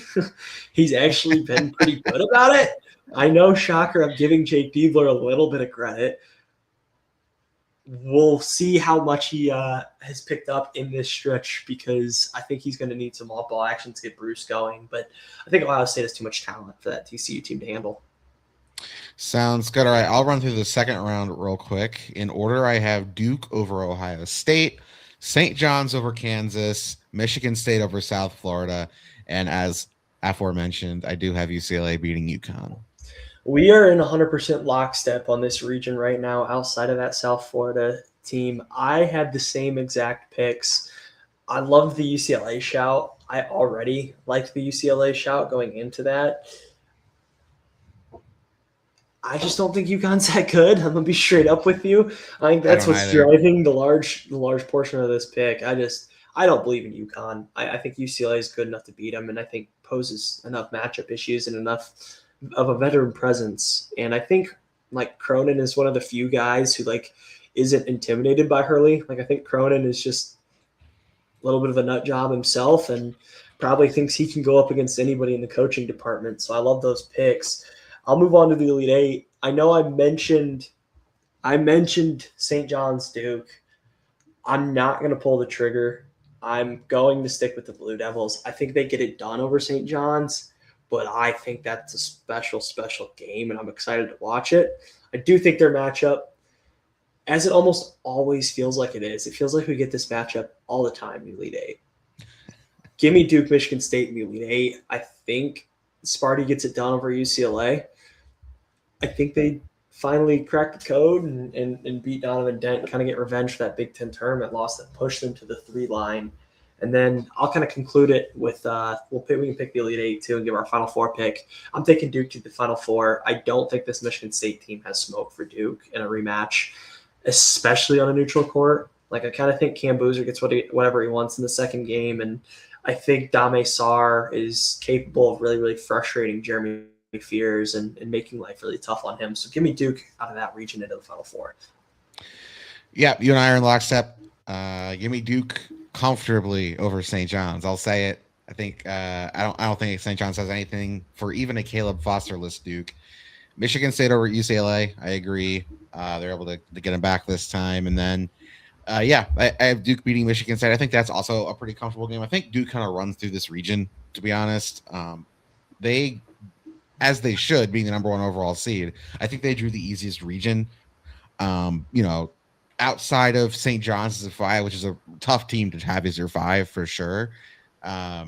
[SPEAKER 1] He's actually been pretty good about it. I know, shocker, I'm giving Jake Diebler a little bit of credit. We'll see how much he has picked up in this stretch because I think he's going to need some off-ball action to get Bruce going. But I think Ohio State has too much talent for that TCU team to handle.
[SPEAKER 2] Sounds good. All right, I'll run through the second round real quick. In order, I have Duke over Ohio State, St. John's over Kansas, Michigan State over South Florida, and as aforementioned, I do have UCLA beating UConn.
[SPEAKER 1] We are in 100% lockstep on this region right now outside of that South Florida team. I had the same exact picks. I love the UCLA shout. I already liked the UCLA shout going into that. I just don't think UConn's that good. I'm gonna be straight up with you. I think that's what's driving the large portion of this pick. I don't believe in UConn. I think UCLA is good enough to beat them, and I think poses enough matchup issues and enough of a veteran presence. And I think like Cronin is one of the few guys who like isn't intimidated by Hurley. Like I think Cronin is just a little bit of a nut job himself and probably thinks he can go up against anybody in the coaching department. So I love those picks. I'll move on to the Elite Eight. I know I mentioned St. John's Duke. I'm not going to pull the trigger. I'm going to stick with the Blue Devils. I think they get it done over St. John's, but I think that's a special, special game, and I'm excited to watch it. I do think their matchup, as it almost always feels like it is, it feels like we get this matchup all the time in the Elite Eight. Give me Duke, Michigan State in the Elite Eight. I think Sparty gets it done over UCLA. I think they finally crack the code and beat Donovan Dent and kind of get revenge for that Big Ten tournament loss that pushed them to the 3 line. And then I'll kind of conclude it with we can pick the Elite Eight too and give our Final Four pick. I'm taking Duke to the Final Four. I don't think this Michigan State team has smoke for Duke in a rematch, especially on a neutral court. Like I kind of think Cam Boozer gets whatever he wants in the second game, and I think Dame Sarr is capable of really, really frustrating Jeremy Fears and making life really tough on him. So give me Duke out of that region into the Final Four.
[SPEAKER 2] Yeah, you and I are in lockstep. Give me Duke comfortably over St. John's. I'll say it. I think I don't think St. John's has anything for even a Caleb Foster-less Duke. Michigan State over UCLA. I agree. They're able to get him back this time. And then, I have Duke beating Michigan State. I think that's also a pretty comfortable game. I think Duke kind of runs through this region, to be honest. As they should, being the number 1 overall seed. I think they drew the easiest region. Outside of St. John's as a 5, which is a tough team to have as your 5 for sure. I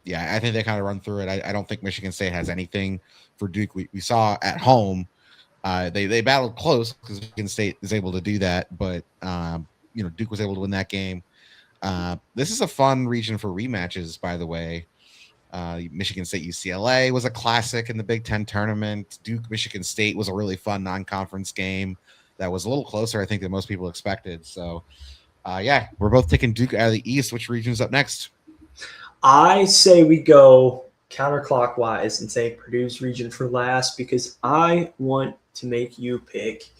[SPEAKER 2] think they kind of run through it. I don't think Michigan State has anything for Duke. We saw at home, they battled close because Michigan State is able to do that, but Duke was able to win that game. This is a fun region for rematches, by the way. Michigan State UCLA was a classic in the Big Ten tournament. Duke Michigan State was a really fun non-conference game that was a little closer, I think, than most people expected. So, we're both taking Duke out of the East. Which region's up next?
[SPEAKER 1] I say we go counterclockwise and say Purdue's region for last because I want to make you pick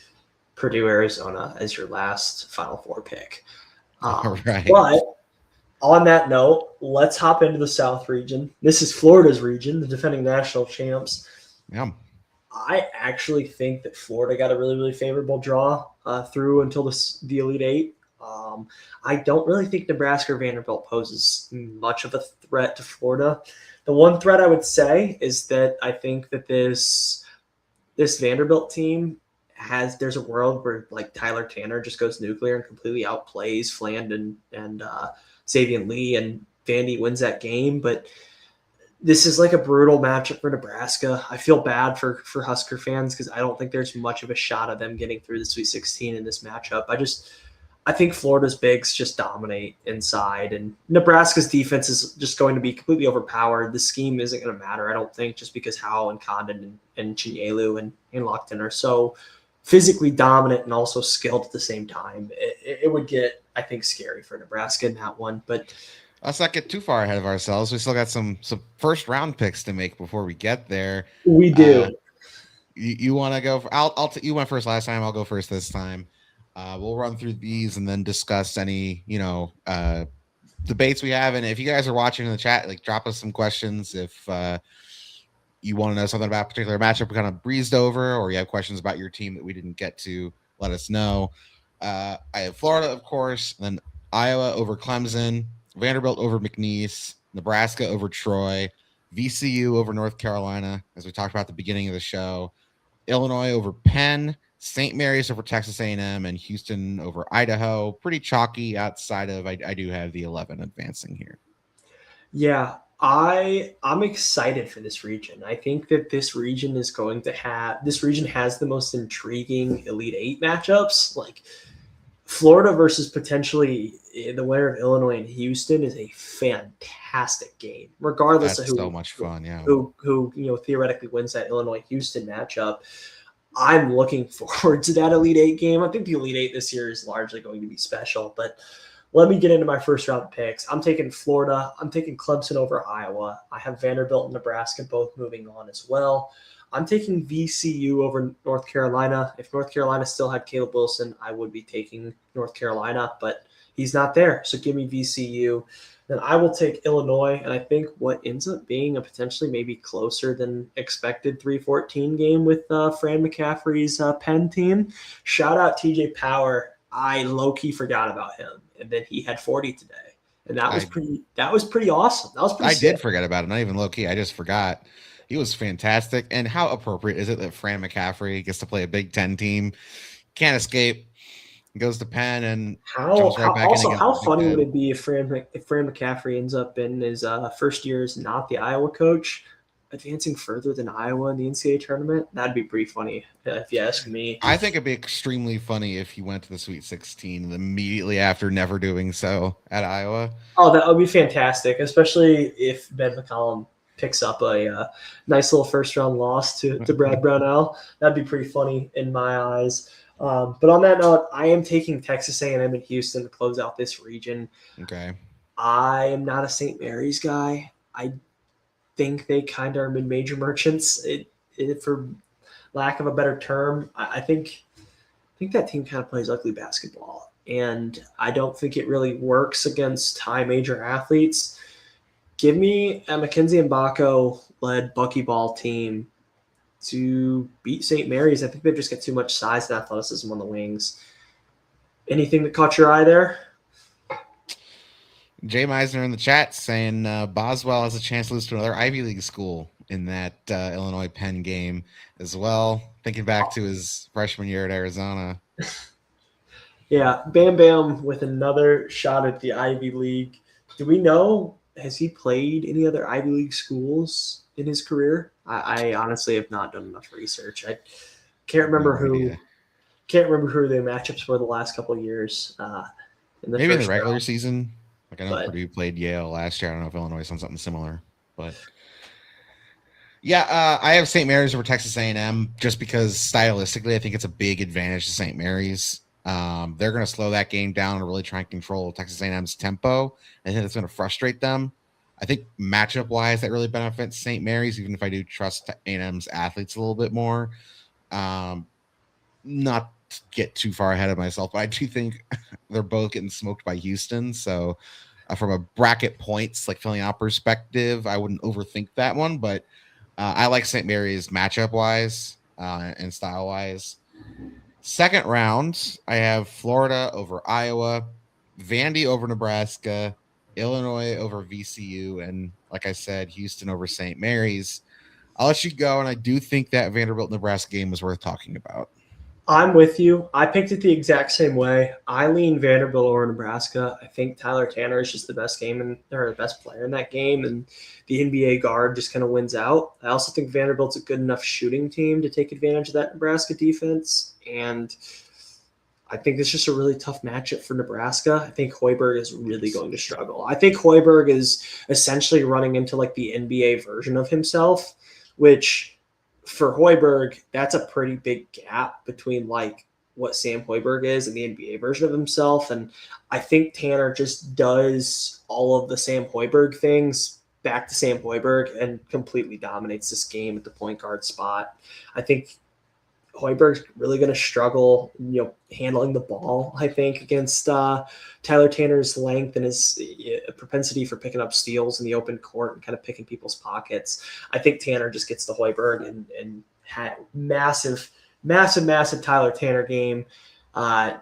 [SPEAKER 1] Purdue, Arizona as your last Final Four pick.
[SPEAKER 2] All right.
[SPEAKER 1] But on that note, let's hop into the South region. This is Florida's region, the defending national champs.
[SPEAKER 2] Yeah.
[SPEAKER 1] I actually think that Florida got a really, really favorable draw through until the Elite Eight. I don't really think Nebraska or Vanderbilt poses much of a threat to Florida. The one threat I would say is that I think that this Vanderbilt team there's a world where like Tyler Tanner just goes nuclear and completely outplays Fland and Xavier Lee, and Vandy wins that game. But This is like a brutal matchup for Nebraska. I feel bad for Husker fans because I don't think there's much of a shot of them getting through the Sweet 16 in this matchup. I think Florida's bigs just dominate inside, and Nebraska's defense is just going to be completely overpowered. The scheme isn't going to matter, I don't think, just because Howell and Condon and Chinyelu and Lockton are so physically dominant and also skilled at the same time. It would get, I think, scary for Nebraska in that one. But
[SPEAKER 2] let's not get too far ahead of ourselves. We still got some first round picks to make before we get there.
[SPEAKER 1] we do.
[SPEAKER 2] You want to go? You went first last time. I'll go first this time. We'll run through these and then discuss any debates we have. And if you guys are watching in the chat, like drop us some questions if you want to know something about a particular matchup we kind of breezed over, or you have questions about your team that we didn't get to. Let us know. I have Florida, of course, then Iowa over Clemson, Vanderbilt over McNeese, Nebraska over Troy, VCU over North Carolina, as we talked about at the beginning of the show, Illinois over Penn, St. Mary's over Texas A&M, and Houston over Idaho. Pretty chalky outside of I do have the 11 advancing here.
[SPEAKER 1] Yeah, I'm excited for this region. I think that this region has the most intriguing Elite Eight matchups. Like Florida versus potentially the winner of Illinois and Houston is a fantastic game, regardless
[SPEAKER 2] That's
[SPEAKER 1] of
[SPEAKER 2] so much fun. Yeah,
[SPEAKER 1] who theoretically wins that Illinois Houston matchup. I'm looking forward to that Elite Eight game. I think the Elite Eight this year is largely going to be special, but let me get into my first round picks. I'm taking Florida. I'm taking Clemson over Iowa. I have Vanderbilt and Nebraska both moving on as well. I'm taking VCU over North Carolina. If North Carolina still had Caleb Wilson, I would be taking North Carolina, but he's not there. So give me VCU. Then I will take Illinois, and I think what ends up being a potentially maybe closer than expected 3-14 game with Fran McCaffrey's Penn team. Shout out TJ Power. I low-key forgot about him, and then he had 40 today. And that was pretty awesome. That was pretty sick.
[SPEAKER 2] Did forget about it. Not even low-key. I just forgot. He was fantastic. And how appropriate is it that Fran McCaffrey gets to play a Big Ten team? Can't escape. Goes to Penn and jumps right back in again.
[SPEAKER 1] How funny would it be if Fran McCaffrey ends up in his first year as not the Iowa coach, advancing further than Iowa in the NCAA tournament? That'd be pretty funny if you ask me.
[SPEAKER 2] I think it'd be extremely funny if he went to the Sweet 16 immediately after never doing so at Iowa.
[SPEAKER 1] Oh, that would be fantastic, especially if Ben McCollum picks up a nice little first-round loss to Brad Brownell. That'd be pretty funny in my eyes. But on that note, I am taking Texas A&M and Houston to close out this region.
[SPEAKER 2] Okay.
[SPEAKER 1] I am not a St. Mary's guy. I think they kind of are mid-major merchants, for lack of a better term. I think that team kind of plays ugly basketball, and I don't think it really works against high major athletes. Give me a Mackenzie Mbako-led buckyball team to beat St. Mary's. I think they've just got too much size and athleticism on the wings. Anything that caught your eye there?
[SPEAKER 2] Jay Meisner in the chat saying Boswell has a chance to lose to another Ivy League school in that Illinois Penn game as well. Thinking back to his freshman year at Arizona.
[SPEAKER 1] Yeah, Bam Bam with another shot at the Ivy League. Do we know, has he played any other Ivy League schools in his career? I honestly have not done enough research. I can't remember who the matchups were the last couple of years.
[SPEAKER 2] Maybe in the regular season. Like I know Purdue played Yale last year. I don't know if Illinois done something similar, but yeah, I have St. Mary's over Texas A&M just because stylistically I think it's a big advantage to St. Mary's. They're going to slow that game down and really try and control Texas A&M's tempo. I think it's going to frustrate them. I think matchup wise, that really benefits St. Mary's, even if I do trust A&M's athletes a little bit more. Not to get too far ahead of myself, but I do think they're both getting smoked by Houston. So from a bracket points, like filling out perspective, I wouldn't overthink that one, but I like St. Mary's matchup wise and style wise. Second round, I have Florida over Iowa, Vandy over Nebraska, Illinois over VCU, and like I said, Houston over St. Mary's. I'll let you go, and I do think that Vanderbilt-Nebraska game was worth talking about.
[SPEAKER 1] I'm with you. I picked it the exact same way. I lean Vanderbilt over Nebraska. I think Tyler Tanner is just the best or the best player in that game, and the NBA guard just kind of wins out. I also think Vanderbilt's a good enough shooting team to take advantage of that Nebraska defense, and I think it's just a really tough matchup for Nebraska. I think Hoiberg is really going to struggle. I think Hoiberg is essentially running into like the NBA version of himself, which for Hoiberg, that's a pretty big gap between like what Sam Hoiberg is and the NBA version of himself. And I think Tanner just does all of the Sam Hoiberg things back to Sam Hoiberg and completely dominates this game at the point guard spot. I think Hoiberg's really going to struggle, handling the ball. I think against Tyler Tanner's length and his propensity for picking up steals in the open court and kind of picking people's pockets. I think Tanner just gets the Hoiberg and had massive Tyler Tanner game. I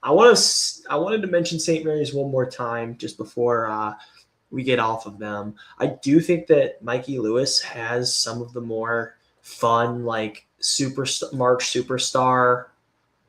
[SPEAKER 1] wanted to mention St. Mary's one more time just before we get off of them. I do think that Mikey Lewis has some of the more fun, like March superstar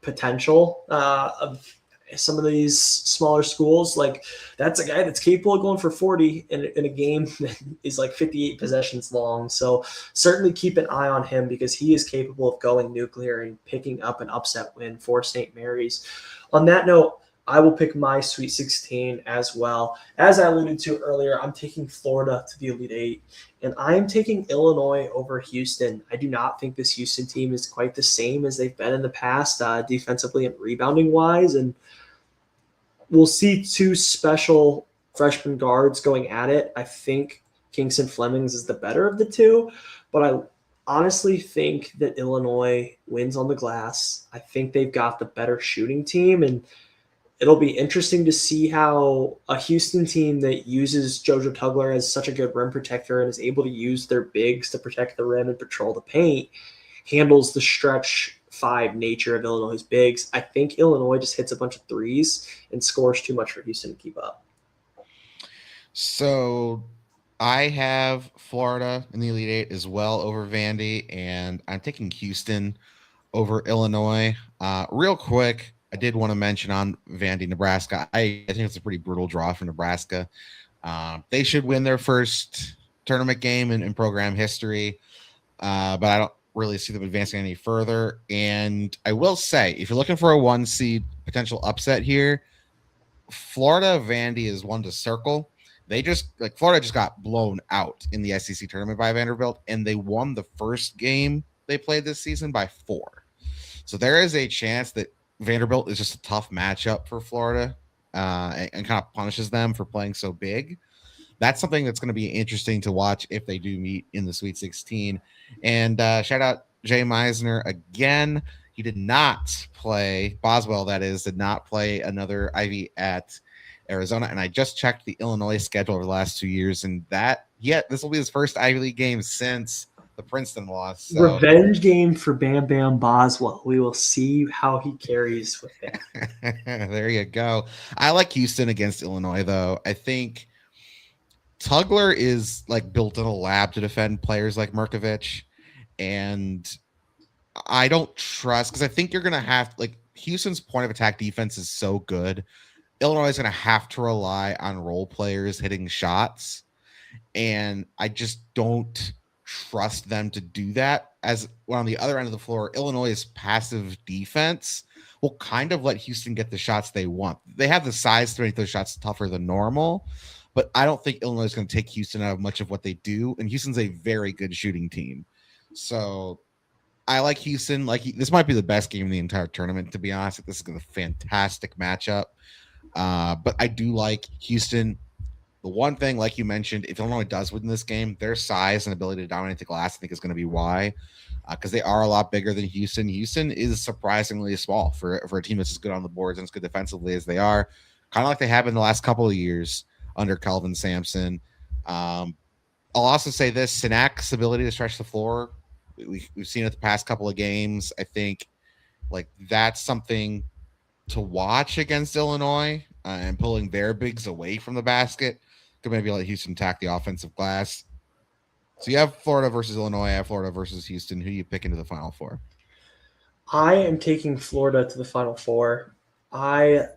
[SPEAKER 1] potential of some of these smaller schools. Like that's a guy that's capable of going for 40 in a game that is like 58 possessions long. So certainly keep an eye on him because he is capable of going nuclear and picking up an upset win for St. Mary's. On that note, I will pick my Sweet 16 as well. As I alluded to earlier, I'm taking Florida to the Elite Eight, and I am taking Illinois over Houston. I do not think this Houston team is quite the same as they've been in the past, defensively and rebounding wise. And we'll see two special freshman guards going at it. I think Kingston Flemings is the better of the two, but I honestly think that Illinois wins on the glass. I think they've got the better shooting team, and it'll be interesting to see how a Houston team that uses JoJo Tugler as such a good rim protector and is able to use their bigs to protect the rim and patrol the paint handles the stretch five nature of Illinois' bigs. I think Illinois just hits a bunch of threes and scores too much for Houston to keep up.
[SPEAKER 2] So I have Florida in the Elite Eight as well over Vandy, and I'm taking Houston over Illinois. Real quick, I did want to mention on Vandy, Nebraska. I think it's a pretty brutal draw for Nebraska. They should win their first tournament game in program history, but I don't really see them advancing any further. And I will say, if you're looking for a 1 seed potential upset here, Florida Vandy is one to circle. Florida just got blown out in the SEC tournament by Vanderbilt, and they won the first game they played this season by 4. So there is a chance that Vanderbilt is just a tough matchup for Florida and kind of punishes them for playing so big. That's something that's going to be interesting to watch if they do meet in the Sweet 16. And shout out Jay Meisner again. He did not play, Boswell that is, did not play another Ivy at Arizona. And I just checked the Illinois schedule over the last 2 years, and this will be his first Ivy League game since the Princeton loss. So.
[SPEAKER 1] Revenge game for Bam Bam Boswell. We will see how he carries with it.
[SPEAKER 2] There you go. I like Houston against Illinois, though. I think Tugler is like built in a lab to defend players like Merkovich, and I don't trust, because I think you're going to have, like, Houston's point of attack defense is so good. Illinois is going to have to rely on role players hitting shots, and I just don't trust them to do that. As well, on the other end of the floor, Illinois' passive defense will kind of let Houston get the shots they want. They have the size to make those shots tougher than normal, but I don't think Illinois is going to take Houston out of much of what they do, and Houston's a very good shooting team. So I like Houston. This might be the best game in the entire tournament, to be honest. This is a fantastic matchup. But I do like Houston. The one thing, like you mentioned, if Illinois does win this game, their size and ability to dominate the glass, I think, is going to be why, because they are a lot bigger than Houston. Houston is surprisingly small for a team that's as good on the boards and as good defensively as they are, kind of like they have in the last couple of years under Kelvin Sampson. I'll also say this: Sinak's ability to stretch the floor, we've seen it the past couple of games. I think that's something to watch against Illinois, and pulling their bigs away from the basket could maybe let Houston attack the offensive glass. So you have Florida versus Illinois. I have Florida versus Houston. Who do you pick into the Final Four?
[SPEAKER 1] I am taking Florida to the Final Four. I'm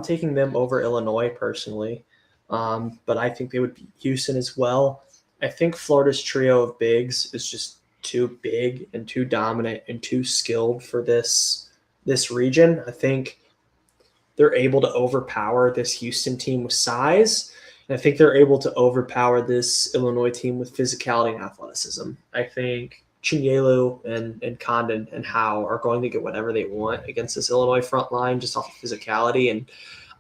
[SPEAKER 1] taking them over Illinois personally, but I think they would beat Houston as well. I think Florida's trio of bigs is just too big and too dominant and too skilled for this region. I think they're able to overpower this Houston team with size. And I think they're able to overpower this Illinois team with physicality and athleticism. I think Chinyelu and Condon and Howe are going to get whatever they want against this Illinois front line just off of physicality. And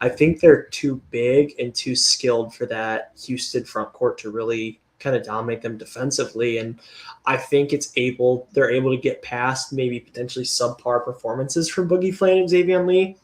[SPEAKER 1] I think they're too big and too skilled for that Houston front court to really kind of dominate them defensively. And I think they're able to get past maybe potentially subpar performances from Boogie Flan and Xavier Lee.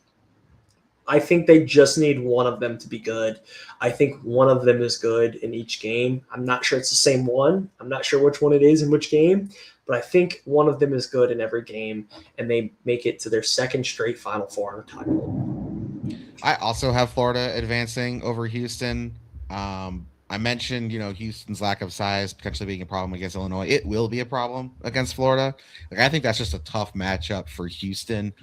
[SPEAKER 1] I think they just need one of them to be good. I think one of them is good in each game. I'm not sure it's the same one. I'm not sure which one it is in which game, but I think one of them is good in every game, and they make it to their second straight Final Four in a title.
[SPEAKER 2] I also have Florida advancing over Houston. I mentioned, Houston's lack of size potentially being a problem against Illinois. It will be a problem against Florida. Like, I think that's just a tough matchup for Houston.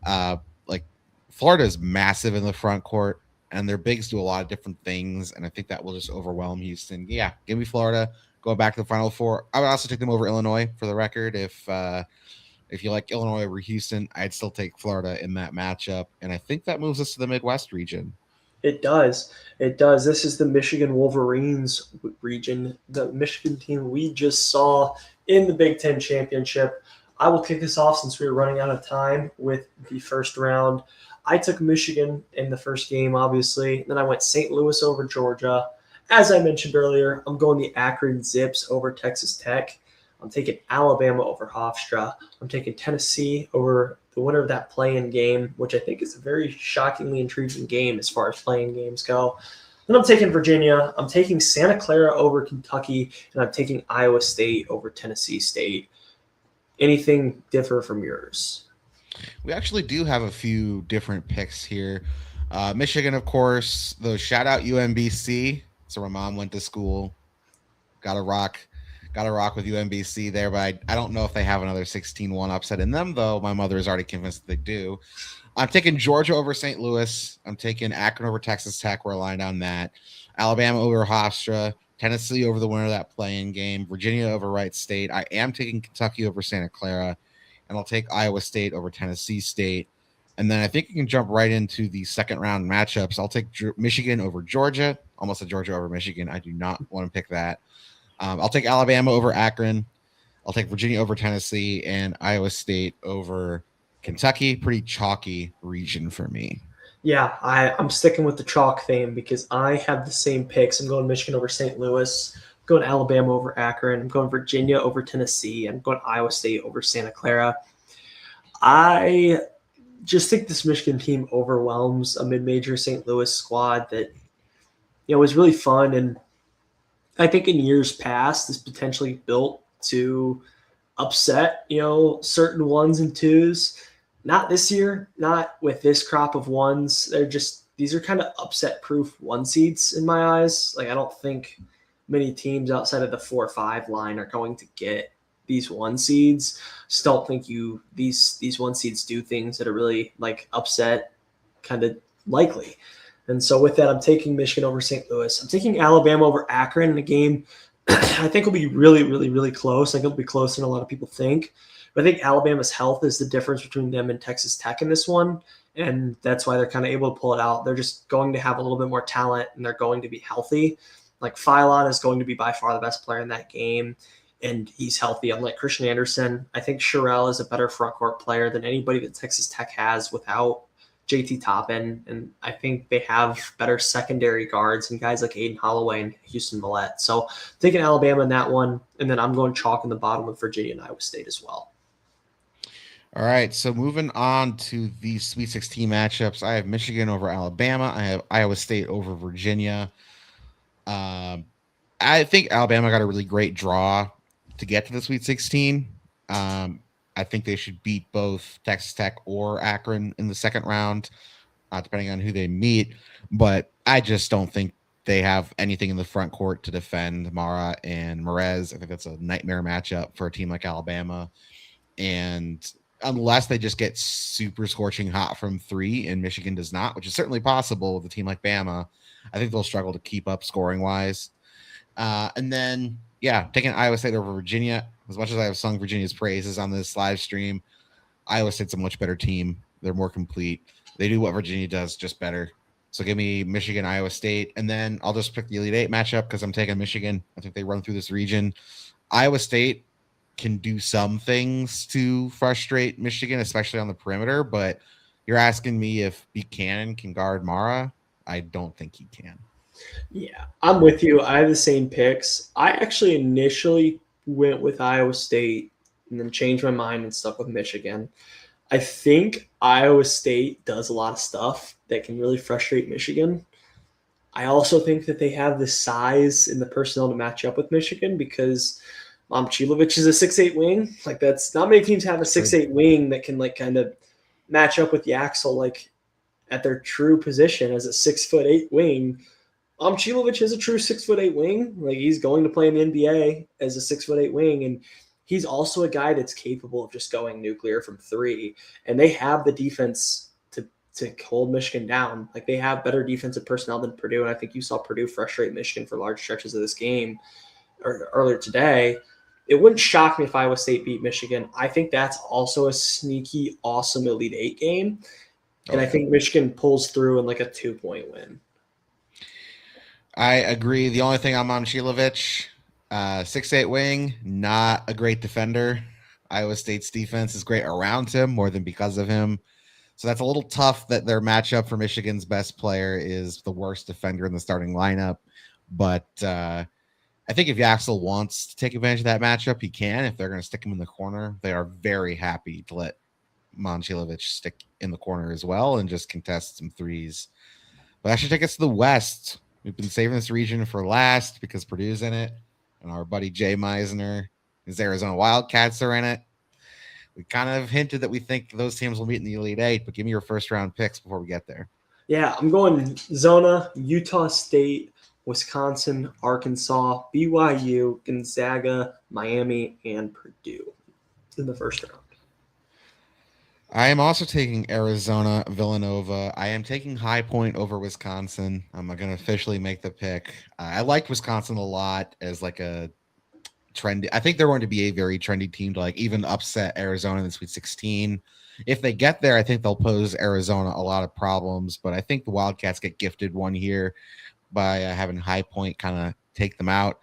[SPEAKER 2] Like, Florida is massive in the front court, and their bigs do a lot of different things, and I think that will just overwhelm Houston. Yeah, give me Florida. Going back to the Final Four. I would also take them over Illinois for the record. If you like Illinois over Houston, I'd still take Florida in that matchup, and I think that moves us to the Midwest region.
[SPEAKER 1] It does. It does. This is the Michigan Wolverines region, the Michigan team we just saw in the Big Ten Championship. I will kick this off since we were running out of time with the first round. I took Michigan in the first game, obviously. Then I went St. Louis over Georgia. As I mentioned earlier, I'm going the Akron Zips over Texas Tech. I'm taking Alabama over Hofstra. I'm taking Tennessee over the winner of that play-in game, which I think is a very shockingly intriguing game as far as play-in games go. Then I'm taking Virginia. I'm taking Santa Clara over Kentucky, and I'm taking Iowa State over Tennessee State. Anything differ from yours?
[SPEAKER 2] We actually do have a few different picks here. Michigan, of course, though, shout out UMBC. So my mom went to school. Gotta rock with UMBC there, but I don't know if they have another 16-1 upset in them, though. My mother is already convinced that they do. I'm taking Georgia over St. Louis. I'm taking Akron over Texas Tech. We're aligned on that. Alabama over Hofstra. Tennessee over the winner of that play-in game. Virginia over Wright State. I am taking Kentucky over Santa Clara. And I'll take Iowa State over Tennessee State. And then I think you can jump right into the second round matchups. I'll take Michigan over Georgia. Almost a Georgia over Michigan. I do not want to pick that. I'll take Alabama over Akron. I'll take Virginia over Tennessee and Iowa State over Kentucky. Pretty chalky region for me.
[SPEAKER 1] Yeah, I'm sticking with the chalk theme because I have the same picks. I'm going Michigan over St. Louis. I'm going Alabama over Akron. I'm going Virginia over Tennessee. I'm going Iowa State over Santa Clara. I just think this Michigan team overwhelms a mid-major St. Louis squad that was really fun, and I think in years past is potentially built to upset certain ones and twos. Not this year, not with this crop of ones. These are kind of upset proof one seeds in my eyes. Like, I don't think many teams outside of the 4 or 5 line are going to get these one seeds. Just don't think these one seeds do things that are really like upset kind of likely. And so with that, I'm taking Michigan over St. Louis. I'm taking Alabama over Akron in a game I think will be really, really, really close. I think it'll be closer than a lot of people think. But I think Alabama's health is the difference between them and Texas Tech in this one. And that's why they're kind of able to pull it out. They're just going to have a little bit more talent, and they're going to be healthy. Like, Philon is going to be by far the best player in that game, and he's healthy. Unlike Christian Anderson, I think Sherrell is a better front court player than anybody that Texas Tech has without JT Toppin, and I think they have better secondary guards and guys like Aiden Holloway and Houston Millett. So taking Alabama in that one, and then I'm going chalk in the bottom with Virginia and Iowa State as well.
[SPEAKER 2] All right, so moving on to the Sweet 16 matchups, I have Michigan over Alabama. I have Iowa State over Virginia. I think Alabama got a really great draw to get to the Sweet 16. I think they should beat both Texas Tech or Akron in the second round, depending on who they meet. But I just don't think they have anything in the front court to defend Mara and Merez. I think that's a nightmare matchup for a team like Alabama. And unless they just get super scorching hot from 3 and Michigan does not, which is certainly possible with a team like Bama. I think they'll struggle to keep up scoring wise. And then, yeah, taking Iowa State over Virginia. As much as I have sung Virginia's praises on this live stream, Iowa State's a much better team. They're more complete. They do what Virginia does, just better. So give me Michigan, Iowa State, and then I'll just pick the Elite Eight matchup because I'm taking Michigan. I think they run through this region. Iowa State can do some things to frustrate Michigan, especially on the perimeter, but you're asking me if Buchanan can guard Mara? I don't think he can.
[SPEAKER 1] Yeah, I'm with you. I have the same picks. I actually initially went with Iowa State and then changed my mind and stuck with Michigan. I think Iowa State does a lot of stuff that can really frustrate Michigan. I also think that they have the size and the personnel to match up with Michigan because Momcilovic is a 6'8" wing. Like, that's not many teams have a 6'8" wing that can like kind of match up with Yaxel like at their true position as a 6'8" wing. Momcilovic is a true 6'8" wing. Like, he's going to play in the NBA as a 6'8" wing, and he's also a guy that's capable of just going nuclear from 3. And they have the defense to hold Michigan down. Like, they have better defensive personnel than Purdue, and I think you saw Purdue frustrate Michigan for large stretches of this game or earlier today. It wouldn't shock me if Iowa State beat Michigan. I think that's also a sneaky, awesome Elite Eight game, and I think Michigan pulls through in like a 2-point win.
[SPEAKER 2] I agree. The only thing on Momcilovic, 6'8" wing, not a great defender. Iowa State's defense is great around him more than because of him. So that's a little tough that their matchup for Michigan's best player is the worst defender in the starting lineup. But I think if Yaxel wants to take advantage of that matchup, he can. If they're going to stick him in the corner, they are very happy to let Momcilovic stick in the corner as well and just contest some threes. But that should take us to the West. We've been saving this region for last because Purdue's in it, and our buddy Jay Meisner, his Arizona Wildcats are in it. We kind of hinted that we think those teams will meet in the Elite Eight, but give me your first round picks before we get there.
[SPEAKER 1] Yeah, I'm going Zona, Utah State, Wisconsin, Arkansas, BYU, Gonzaga, Miami, and Purdue in the first round.
[SPEAKER 2] I am also taking Arizona, Villanova. I am taking High Point over Wisconsin. I'm going to officially make the pick. I like Wisconsin a lot as like a trendy. I think they're going to be a very trendy team to like even upset Arizona in the Sweet 16. If they get there, I think they'll pose Arizona a lot of problems, but I think the Wildcats get gifted one here by having High Point kind of take them out.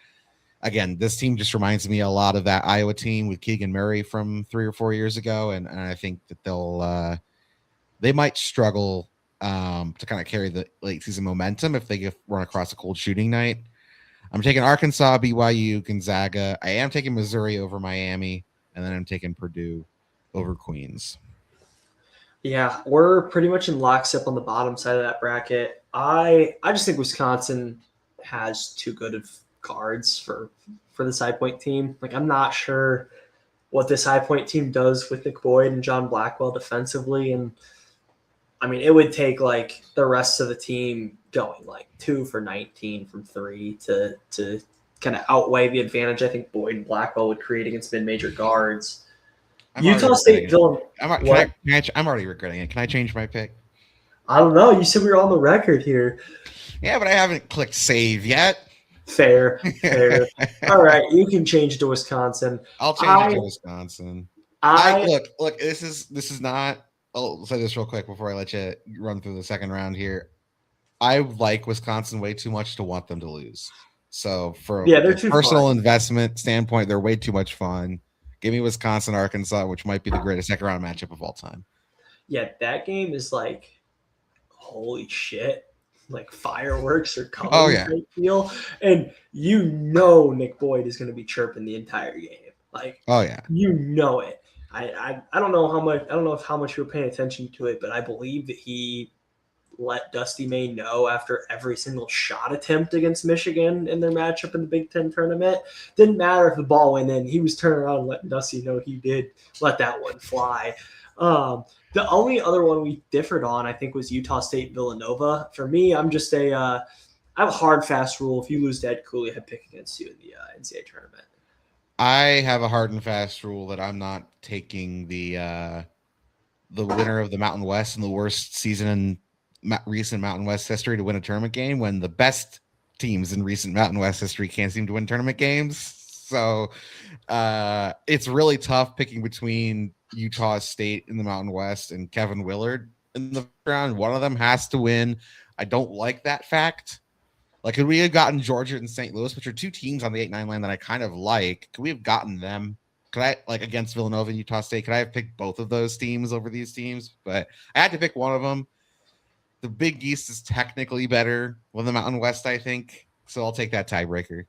[SPEAKER 2] Again, this team just reminds me a lot of that Iowa team with Keegan Murray from 3 or 4 years ago, and I think that they might struggle to kind of carry the late season momentum if they run across a cold shooting night. I'm taking Arkansas, BYU, Gonzaga. I am taking Missouri over Miami, and then I'm taking Purdue over Queens.
[SPEAKER 1] Yeah, we're pretty much in lockstep on the bottom side of that bracket. I just think Wisconsin has too good of cards for this High Point team. Like, I'm not sure what this High Point team does with Nick Boyd and John Blackwell defensively. And I mean, it would take like the rest of the team going like 2 for 19 from 3 to kind of outweigh the advantage I think Boyd and Blackwell would create against mid-major guards. Utah State, Villanova.
[SPEAKER 2] I'm already regretting it. Can I change my pick?
[SPEAKER 1] I don't know. You said we were on the record here.
[SPEAKER 2] Yeah, but I haven't clicked save yet.
[SPEAKER 1] Fair. All right, you can change to Wisconsin.
[SPEAKER 2] I'll change it to Wisconsin. Look. This is not. I'll say this real quick before I let you run through the second round here. I like Wisconsin way too much to want them to lose. So for
[SPEAKER 1] they're too
[SPEAKER 2] personal
[SPEAKER 1] fun.
[SPEAKER 2] investment standpoint, they're way too much fun. Give me Wisconsin, Arkansas, which might be the greatest second round matchup of all time.
[SPEAKER 1] Yeah, that game is like, holy shit. Like fireworks or colors.
[SPEAKER 2] Oh, yeah.
[SPEAKER 1] Feel. And Nick Boyd is going to be chirping the entire game. Like,
[SPEAKER 2] oh yeah,
[SPEAKER 1] it. I don't know how much. I don't know how much you were paying attention to it, but I believe that he let Dusty May know after every single shot attempt against Michigan in their matchup in the Big Ten tournament. Didn't matter if the ball went in. He was turning around and letting Dusty know he did let that one fly. The only other one we differed on, I think, was Utah State Villanova. For me, I'm just I have a hard, fast rule. If you lose to Ed Cooley, I pick against you in the NCAA tournament.
[SPEAKER 2] I have a hard and fast rule that I'm not taking the winner of the Mountain West and the worst season in recent Mountain West history to win a tournament game when the best teams in recent Mountain West history can't seem to win tournament games. So it's really tough picking between Utah State in the Mountain West and Kevin Willard in the round. One of them has to win. I don't like that fact. Like, could we have gotten Georgia and St. Louis, which are two teams on the 8-9 line that I kind of like? Could we have gotten them? Could I, like, against Villanova and Utah State, could I have picked both of those teams over these teams? But I had to pick one of them. The Big East is technically better than the Mountain West, I think. So I'll take that tiebreaker.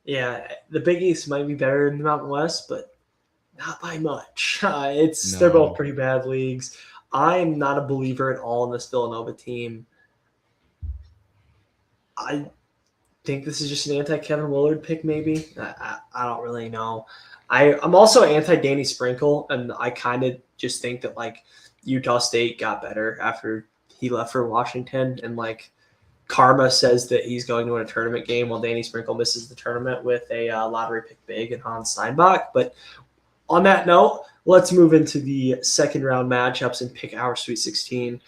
[SPEAKER 1] Yeah, the Big East might be better than the Mountain West, but not by much. They're
[SPEAKER 2] No.
[SPEAKER 1] both pretty bad leagues. I'm not a believer at all in this Villanova team. I think this is just an anti-Kevin Willard pick, maybe. I don't really know. I'm also anti-Danny Sprinkle, and I kind of just think that, like, Utah State got better after he left for Washington, and, like, karma says that he's going to win a tournament game while Danny Sprinkle misses the tournament with a lottery pick big and Hans Steinbach. But on that note, let's move into the second round matchups and pick our Sweet 16.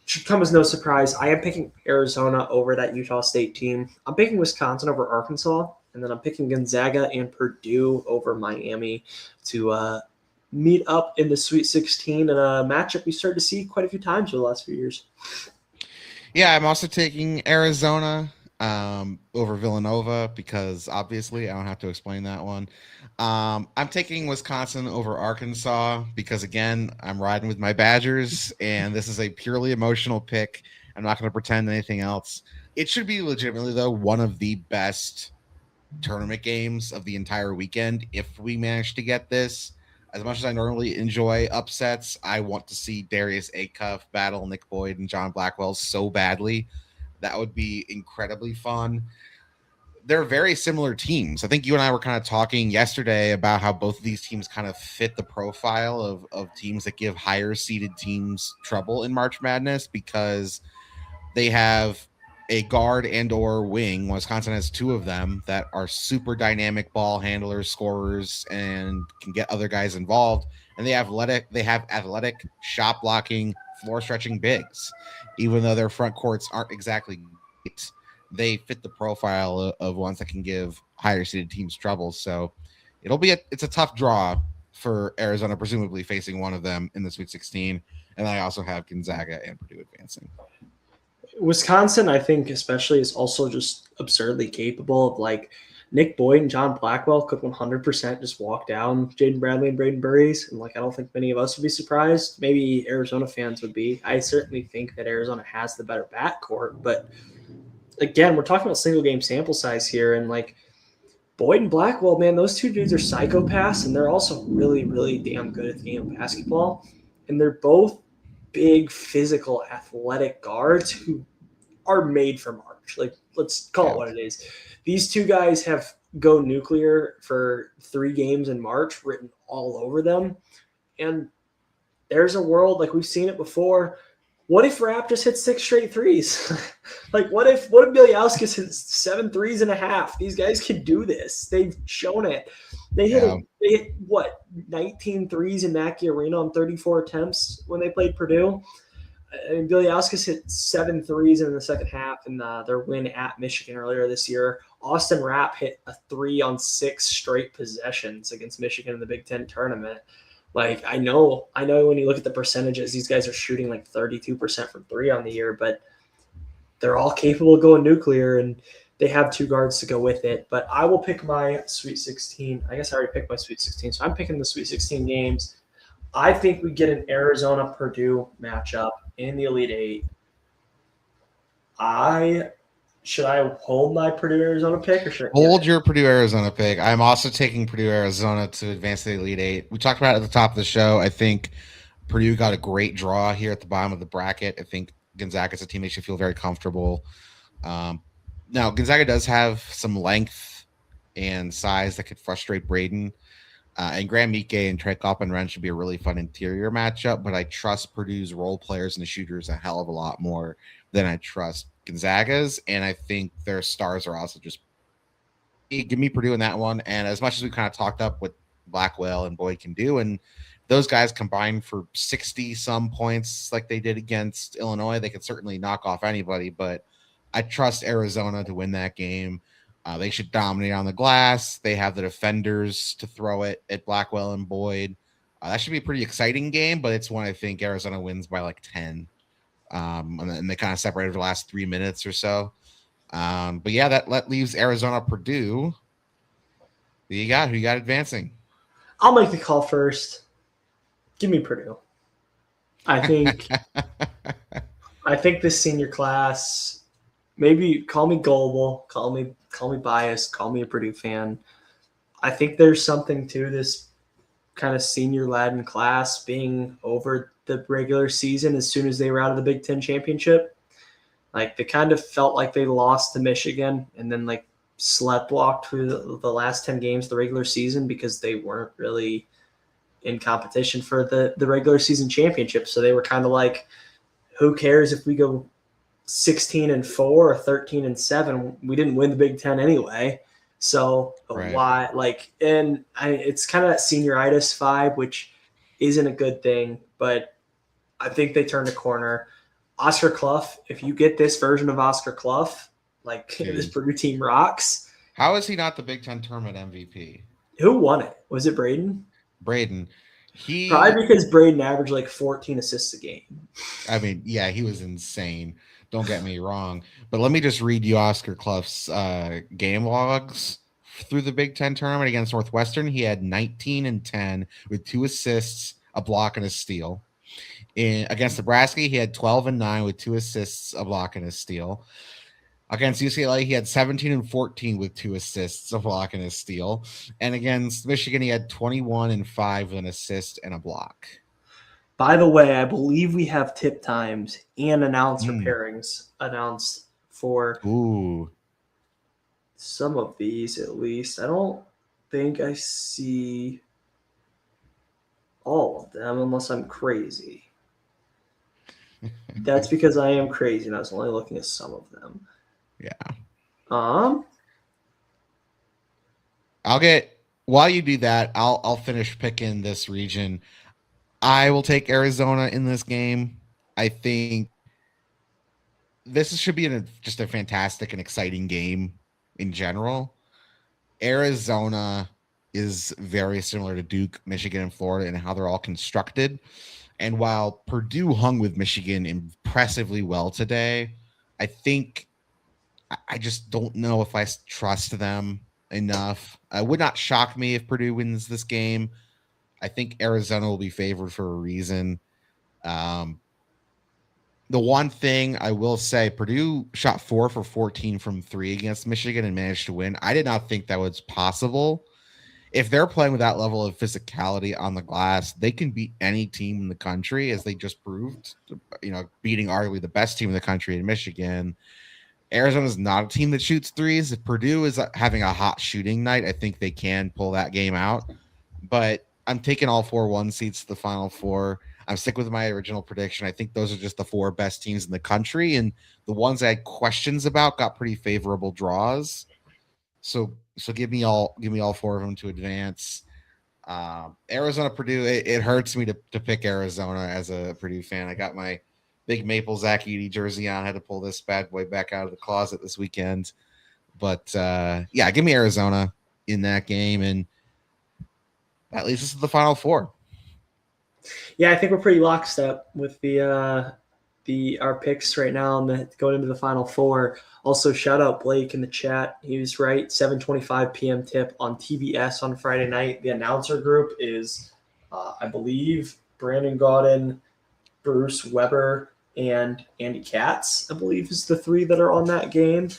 [SPEAKER 1] Should come as no surprise. I am picking Arizona over that Utah State team. I'm picking Wisconsin over Arkansas, and then I'm picking Gonzaga and Purdue over Miami to meet up in the Sweet 16 in a matchup we started to see quite a few times over the last few years.
[SPEAKER 2] Yeah, I'm also taking Arizona over Villanova because obviously I don't have to explain that one. I'm taking Wisconsin over Arkansas because, again, I'm riding with my Badgers, and this is a purely emotional pick. I'm not going to pretend anything else. It should be legitimately, though, one of the best tournament games of the entire weekend if we manage to get this. As much as I normally enjoy upsets, I want to see Darius Acuff battle Nick Boyd and John Blackwell so badly. That would be incredibly fun. They're very similar teams. I think you and I were kind of talking yesterday about how both of these teams kind of fit the profile of teams that give higher seeded teams trouble in March Madness because they have a guard and or wing. Wisconsin has two of them that are super dynamic ball handlers, scorers, and can get other guys involved. And they have athletic shot blocking, floor stretching bigs. Even though their front courts aren't exactly great, they fit the profile of ones that can give higher seeded teams trouble. So it's a tough draw for Arizona, presumably facing one of them in the Sweet 16. And I also have Gonzaga and Purdue advancing.
[SPEAKER 1] Wisconsin, I think, especially, is also just absurdly capable of, like, Nick Boyd and John Blackwell could 100% just walk down Jaden Bradley and Braden Burries. And, like, I don't think many of us would be surprised. Maybe Arizona fans would be. I certainly think that Arizona has the better backcourt. But, again, we're talking about single game sample size here. And, like, Boyd and Blackwell, man, those two dudes are psychopaths. And they're also really, really damn good at the game of basketball. And they're both big, physical, athletic guards who are made for March. Like, let's call it what it is. These two guys have go nuclear for 3 games in March written all over them. And there's a world, like, we've seen it before. What if Rapp just hits 6 straight threes? Like, what if Bieliauskas hits 7 threes and a half? These guys can do this. They've shown it. They hit what, 19 threes in Mackey Arena on 34 attempts when they played Purdue. And Bieliauskas hit 7 threes in the second half in their win at Michigan earlier this year. Austin Rapp hit a 3 on 6 straight possessions against Michigan in the Big Ten tournament. Like, I know when you look at the percentages, these guys are shooting like 32% from 3 on the year, but they're all capable of going nuclear, and they have 2 guards to go with it. But I will pick my Sweet 16. I guess I already picked my Sweet 16, so I'm picking the Sweet 16 games. I think we get an Arizona-Purdue matchup in the Elite Eight. Should I hold my Purdue-Arizona pick, or should I
[SPEAKER 2] hold your Purdue-Arizona pick? I'm also taking Purdue-Arizona to advance to the Elite Eight. We talked about it at the top of the show. I think Purdue got a great draw here at the bottom of the bracket. I think Gonzaga is a team they should feel very comfortable. Now, Gonzaga does have some length and size that could frustrate Braden. And Graham Mike and Trey Koppen-Renn should be a really fun interior matchup, but I trust Purdue's role players and the shooters a hell of a lot more than I trust Gonzaga's, and I think their stars are also just give me Purdue in that one. And as much as we kind of talked up what Blackwell and Boyd can do, and those guys combined for 60 some points like they did against Illinois, they could certainly knock off anybody. But I trust Arizona to win that game. They should dominate on the glass. They have the defenders to throw it at Blackwell and Boyd. That should be a pretty exciting game, but it's one I think Arizona wins by like 10. And they kind of separated the last 3 minutes or so. But yeah, that leaves Arizona Purdue. Who you got advancing?
[SPEAKER 1] I'll make the call first. Give me Purdue. I think this senior class, maybe call me gullible, call me biased, call me a Purdue fan. I think there's something to this kind of senior laden class being over the regular season as soon as they were out of the Big Ten championship. Like they kind of felt like they lost to Michigan and then like sleptwalked through the last 10 games of the regular season because they weren't really in competition for the regular season championship. So they were kind of like, who cares if we go 16-4 or 13-7? We didn't win the Big Ten anyway. So
[SPEAKER 2] right.
[SPEAKER 1] Why? Like, and it's kind of that senioritis vibe, which isn't a good thing, but I think they turned a corner. Oscar Clough, if you get this version of Oscar Clough, like this Purdue team rocks.
[SPEAKER 2] How is he not the Big Ten tournament MVP?
[SPEAKER 1] Who won it? Was it Braden?
[SPEAKER 2] Braden.
[SPEAKER 1] Probably because Braden averaged like 14 assists a game.
[SPEAKER 2] I mean, yeah, he was insane. Don't get me wrong. But let me just read you Oscar Clough's game logs through the Big Ten tournament against Northwestern. He had 19 and 10 with 2 assists, a block, and a steal. Against Nebraska, he had 12 and 9 with 2 assists, a block, and a steal. Against UCLA, he had 17 and 14 with 2 assists, a block, and a steal. And against Michigan, he had 21 and 5 with an assist and a block.
[SPEAKER 1] By the way, I believe we have tip times and announcer pairings announced for some of these at least. I don't think I see all of them unless I'm crazy. That's because I am crazy and I was only looking at some of them.
[SPEAKER 2] Yeah. While you do that, I'll finish picking this region. I will take Arizona in this game. I think this should be just a fantastic and exciting game in general. Arizona is very similar to Duke, Michigan, and Florida in how they're all constructed. And while Purdue hung with Michigan impressively well today, I just don't know if I trust them enough. It would not shock me if Purdue wins this game. I think Arizona will be favored for a reason. The one thing I will say, Purdue shot 4 for 14 from 3 against Michigan and managed to win. I did not think that was possible. If they're playing with that level of physicality on the glass, they can beat any team in the country, as they just proved, beating arguably the best team in the country in Michigan. Arizona is not a team that shoots threes. If Purdue is having a hot shooting night, I think they can pull that game out. But I'm taking all 4 1 seeds to the Final Four. I'm sticking with my original prediction. I think those are just the 4 best teams in the country, and the ones I had questions about got pretty favorable draws. So give me all 4 of them to advance. Arizona, Purdue. It hurts me to pick Arizona as a Purdue fan. I got my big Maple Zach Edey jersey on. I had to pull this bad boy back out of the closet this weekend. But yeah, give me Arizona in that game, and that leads us to the Final Four.
[SPEAKER 1] Yeah, I think we're pretty lockstep with our picks right now and going into the Final Four. Also, shout out Blake in the chat. He was right. 7:25 p.m. tip on TBS on Friday night. The announcer group is, I believe, Brandon Gaudin, Bruce Weber, and Andy Katz, I believe, is the 3 that are on that game.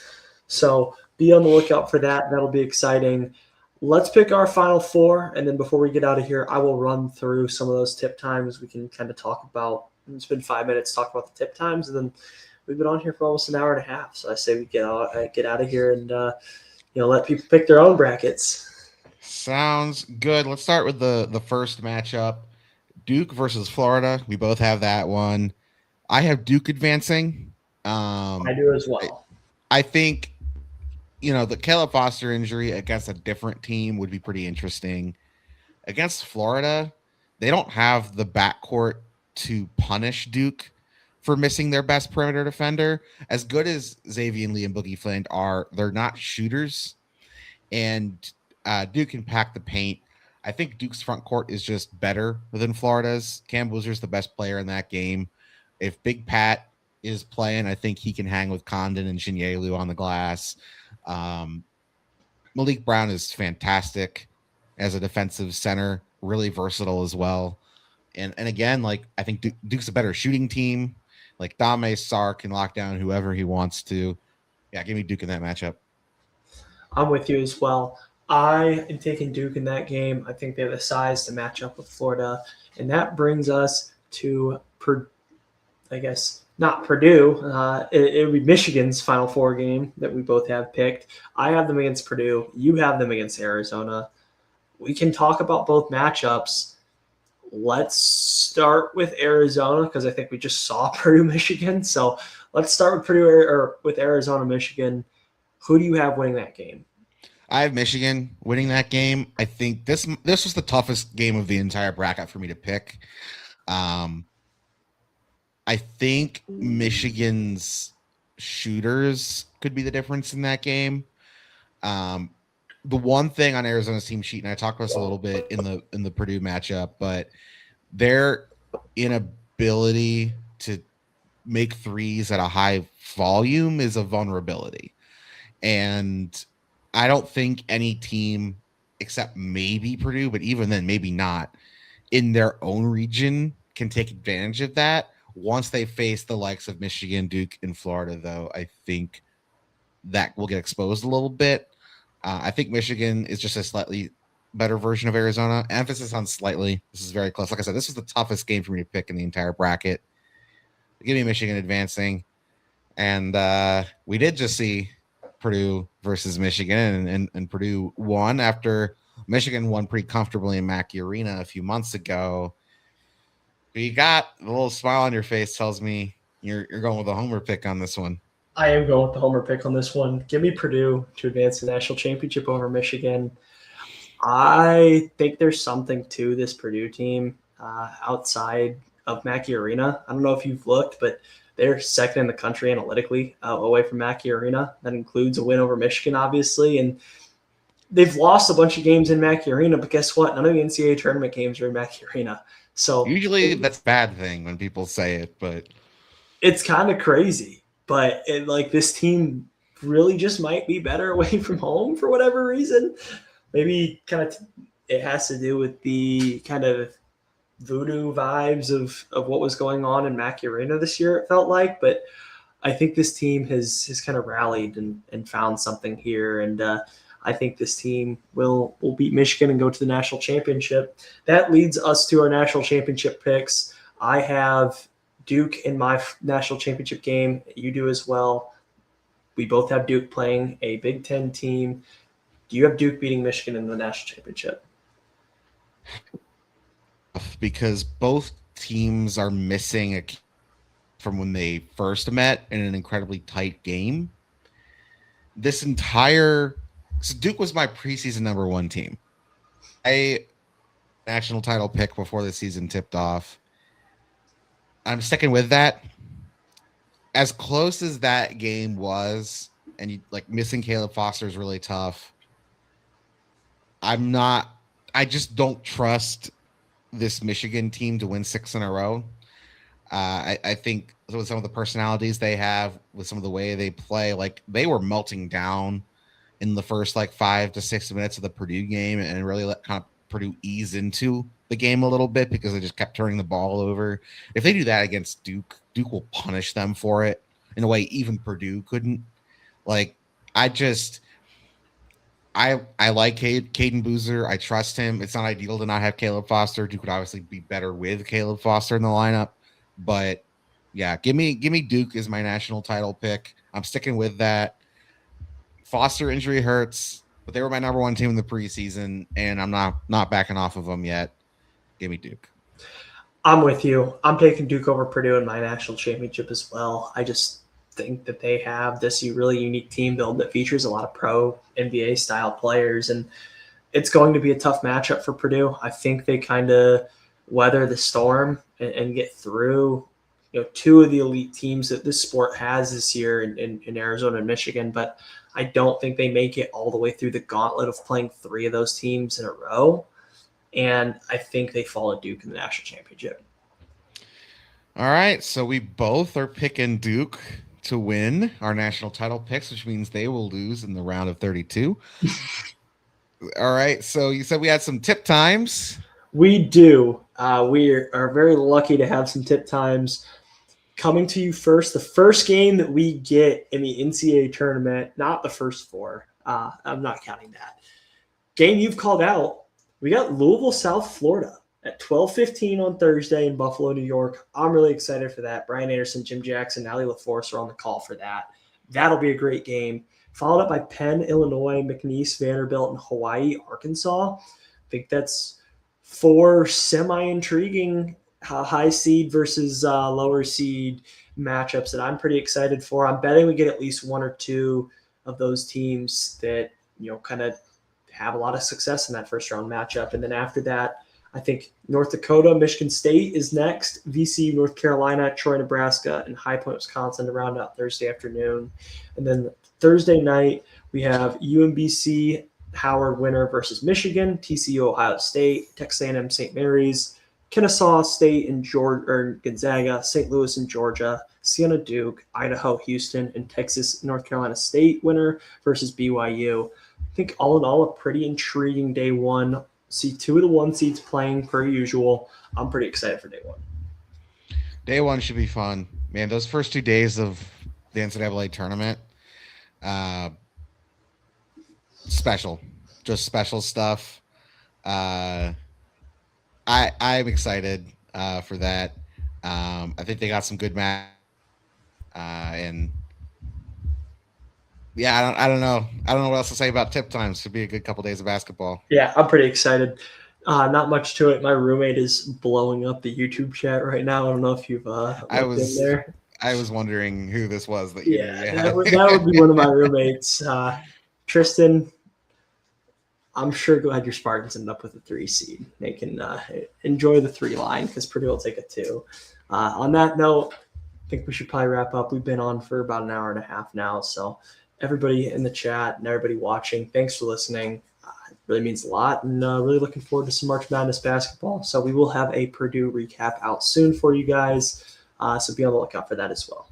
[SPEAKER 1] So be on the lookout for that. That'll be exciting. Let's pick our Final Four, and then before we get out of here, I will run through some of those tip times. We can kind of talk about – it's been 5 minutes talk about the tip times, and then we've been on here for almost an hour and a half. So I say we get out of here and let people pick their own brackets.
[SPEAKER 2] Sounds good. Let's start with the first matchup, Duke versus Florida. We both have that one. I have Duke advancing.
[SPEAKER 1] I do as well.
[SPEAKER 2] I think the Caleb Foster injury against a different team would be pretty interesting. Against Florida, they don't have the backcourt to punish Duke for missing their best perimeter defender. As good as Xavier Lee and Boogie Fland are, they're not shooters, and Duke can pack the paint. I think Duke's front court is just better than Florida's. Cam Boozer's the best player in that game. If Big Pat is playing, I think he can hang with Condon and Shinyelu on the glass. Malik Brown is fantastic as a defensive center, really versatile as well. And again, like, I think Duke's a better shooting team. Like, Dame Sarr can lock down whoever he wants to. Yeah, give me Duke in that matchup.
[SPEAKER 1] I'm with you as well. I am taking Duke in that game. I think they have the size to match up with Florida. And that brings us to, I guess, not Purdue. It would be Michigan's Final Four game that we both have picked. I have them against Purdue. You have them against Arizona. We can talk about both matchups. Let's start with Arizona because I think we just saw Purdue, Michigan. So let's start with Purdue or with Arizona, Michigan. Who do you have winning that game?
[SPEAKER 2] I have Michigan winning that game. I think this was the toughest game of the entire bracket for me to pick. I think Michigan's shooters could be the difference in that game. The one thing on Arizona's team sheet, and I talked about this a little bit in the Purdue matchup, but their inability to make threes at a high volume is a vulnerability. And I don't think any team, except maybe Purdue, but even then, maybe not, in their own region can take advantage of that. Once they face the likes of Michigan, Duke, and Florida, though, I think that will get exposed a little bit. I think Michigan is just a slightly better version of Arizona. Emphasis on slightly. This is very close. Like I said, this was the toughest game for me to pick in the entire bracket. Give me Michigan advancing. And we did just see Purdue versus Michigan, and Purdue won after Michigan won pretty comfortably in Mackey Arena a few months ago. But you got a little smile on your face tells me you're going with a homer pick on this one.
[SPEAKER 1] I am going with the homer pick on this one. Give me Purdue to advance the national championship over Michigan. I think there's something to this Purdue team outside of Mackey Arena. I don't know if you've looked, but they're second in the country analytically away from Mackey Arena. That includes a win over Michigan, obviously. And they've lost a bunch of games in Mackey Arena, but guess what? None of the NCAA tournament games are in Mackey Arena. So
[SPEAKER 2] usually that's a bad thing when people say it, but
[SPEAKER 1] it's kind of crazy. But this team really just might be better away from home for whatever reason. Maybe it has to do with the kind of voodoo vibes of what was going on in Mackey Arena this year, it felt like. But I think this team has kind of rallied and found something here. And I think this team will beat Michigan and go to the national championship. That leads us to our national championship picks. I have Duke in my national championship game. You do as well. We both have Duke playing a Big Ten team. Do you have Duke beating Michigan in the national championship?
[SPEAKER 2] Because both teams are missing from when they first met in an incredibly tight game. So Duke was my preseason number one team. National title pick before the season tipped off. I'm sticking with that. As close as that game was, and missing Caleb Foster is really tough. I just don't trust this Michigan team to win 6 in a row. I think with some of the personalities they have, with some of the way they play, they were melting down in the first 5 to 6 minutes of the Purdue game and really let kind of Purdue ease into the game a little bit because they just kept turning the ball over. If they do that against Duke, Duke will punish them for it in a way even Purdue couldn't. I like Caden Boozer. I trust him. It's not ideal to not have Caleb Foster. Duke would obviously be better with Caleb Foster in the lineup. But yeah, give me Duke as my national title pick. I'm sticking with that. Foster injury hurts, but they were my number one team in the preseason, and I'm not backing off of them yet. Give me Duke.
[SPEAKER 1] I'm with you. I'm taking Duke over Purdue in my national championship as well. think that they have this really unique team build that features a lot of pro NBA style players, and it's going to be a tough matchup for Purdue. I think they kind of weather the storm and get through, two of the elite teams that this sport has this year in Arizona and Michigan, but I don't think they make it all the way through the gauntlet of playing three of those teams in a row. And I think they fall to Duke in the national championship.
[SPEAKER 2] All right, so we both are picking Duke to win our national title picks, which means they will lose in the round of 32. All right, so you said we had some tip times.
[SPEAKER 1] We do. We are very lucky to have some tip times coming to you first. The first game that we get in the NCAA tournament, not the first four. I'm not counting that. Game you've called out, we got Louisville, South Florida at 12:15 on Thursday in Buffalo, New York. I'm really excited for that. Brian Anderson, Jim Jackson, Allie LaForce are on the call for that. That'll be a great game. Followed up by Penn, Illinois, McNeese, Vanderbilt, and Hawaii, Arkansas. I think that's four semi-intriguing high seed versus lower seed matchups that I'm pretty excited for. I'm betting we get at least one or two of those teams that, kind of have a lot of success in that first round matchup. And then after that, I think North Dakota, Michigan State is next, VCU, North Carolina, Troy, Nebraska, and High Point, Wisconsin to round out Thursday afternoon. And then Thursday night, we have UMBC, Howard winner versus Michigan, TCU, Ohio State, Texas A&M, St. Mary's, Kennesaw State and Gonzaga, St. Louis and Georgia, Siena, Duke, Idaho, Houston, and Texas, North Carolina State winner versus BYU. I think all in all, a pretty intriguing day one. See two of the one seeds playing per usual. I'm pretty excited for day one.
[SPEAKER 2] Day one should be fun. Man, those first 2 days of the NCAA tournament, special. Just special stuff. I'm excited for that. I think they got some good match. And yeah, I don't know. I don't know what else to say about tip times. Should be a good couple days of basketball.
[SPEAKER 1] Yeah, I'm pretty excited. Not much to it. My roommate is blowing up the YouTube chat right now. I don't know if you've in there.
[SPEAKER 2] I was wondering who this was that
[SPEAKER 1] that would be one of my roommates. Tristan, I'm sure glad your Spartans ended up with a 3 seed. They can enjoy the 3 line because Purdue will take a 2. On that note, I think we should probably wrap up. We've been on for about an hour and a half now. So everybody in the chat and everybody watching, thanks for listening. It really means a lot, and really looking forward to some March Madness basketball. So we will have a Purdue recap out soon for you guys. So be on the lookout for that as well.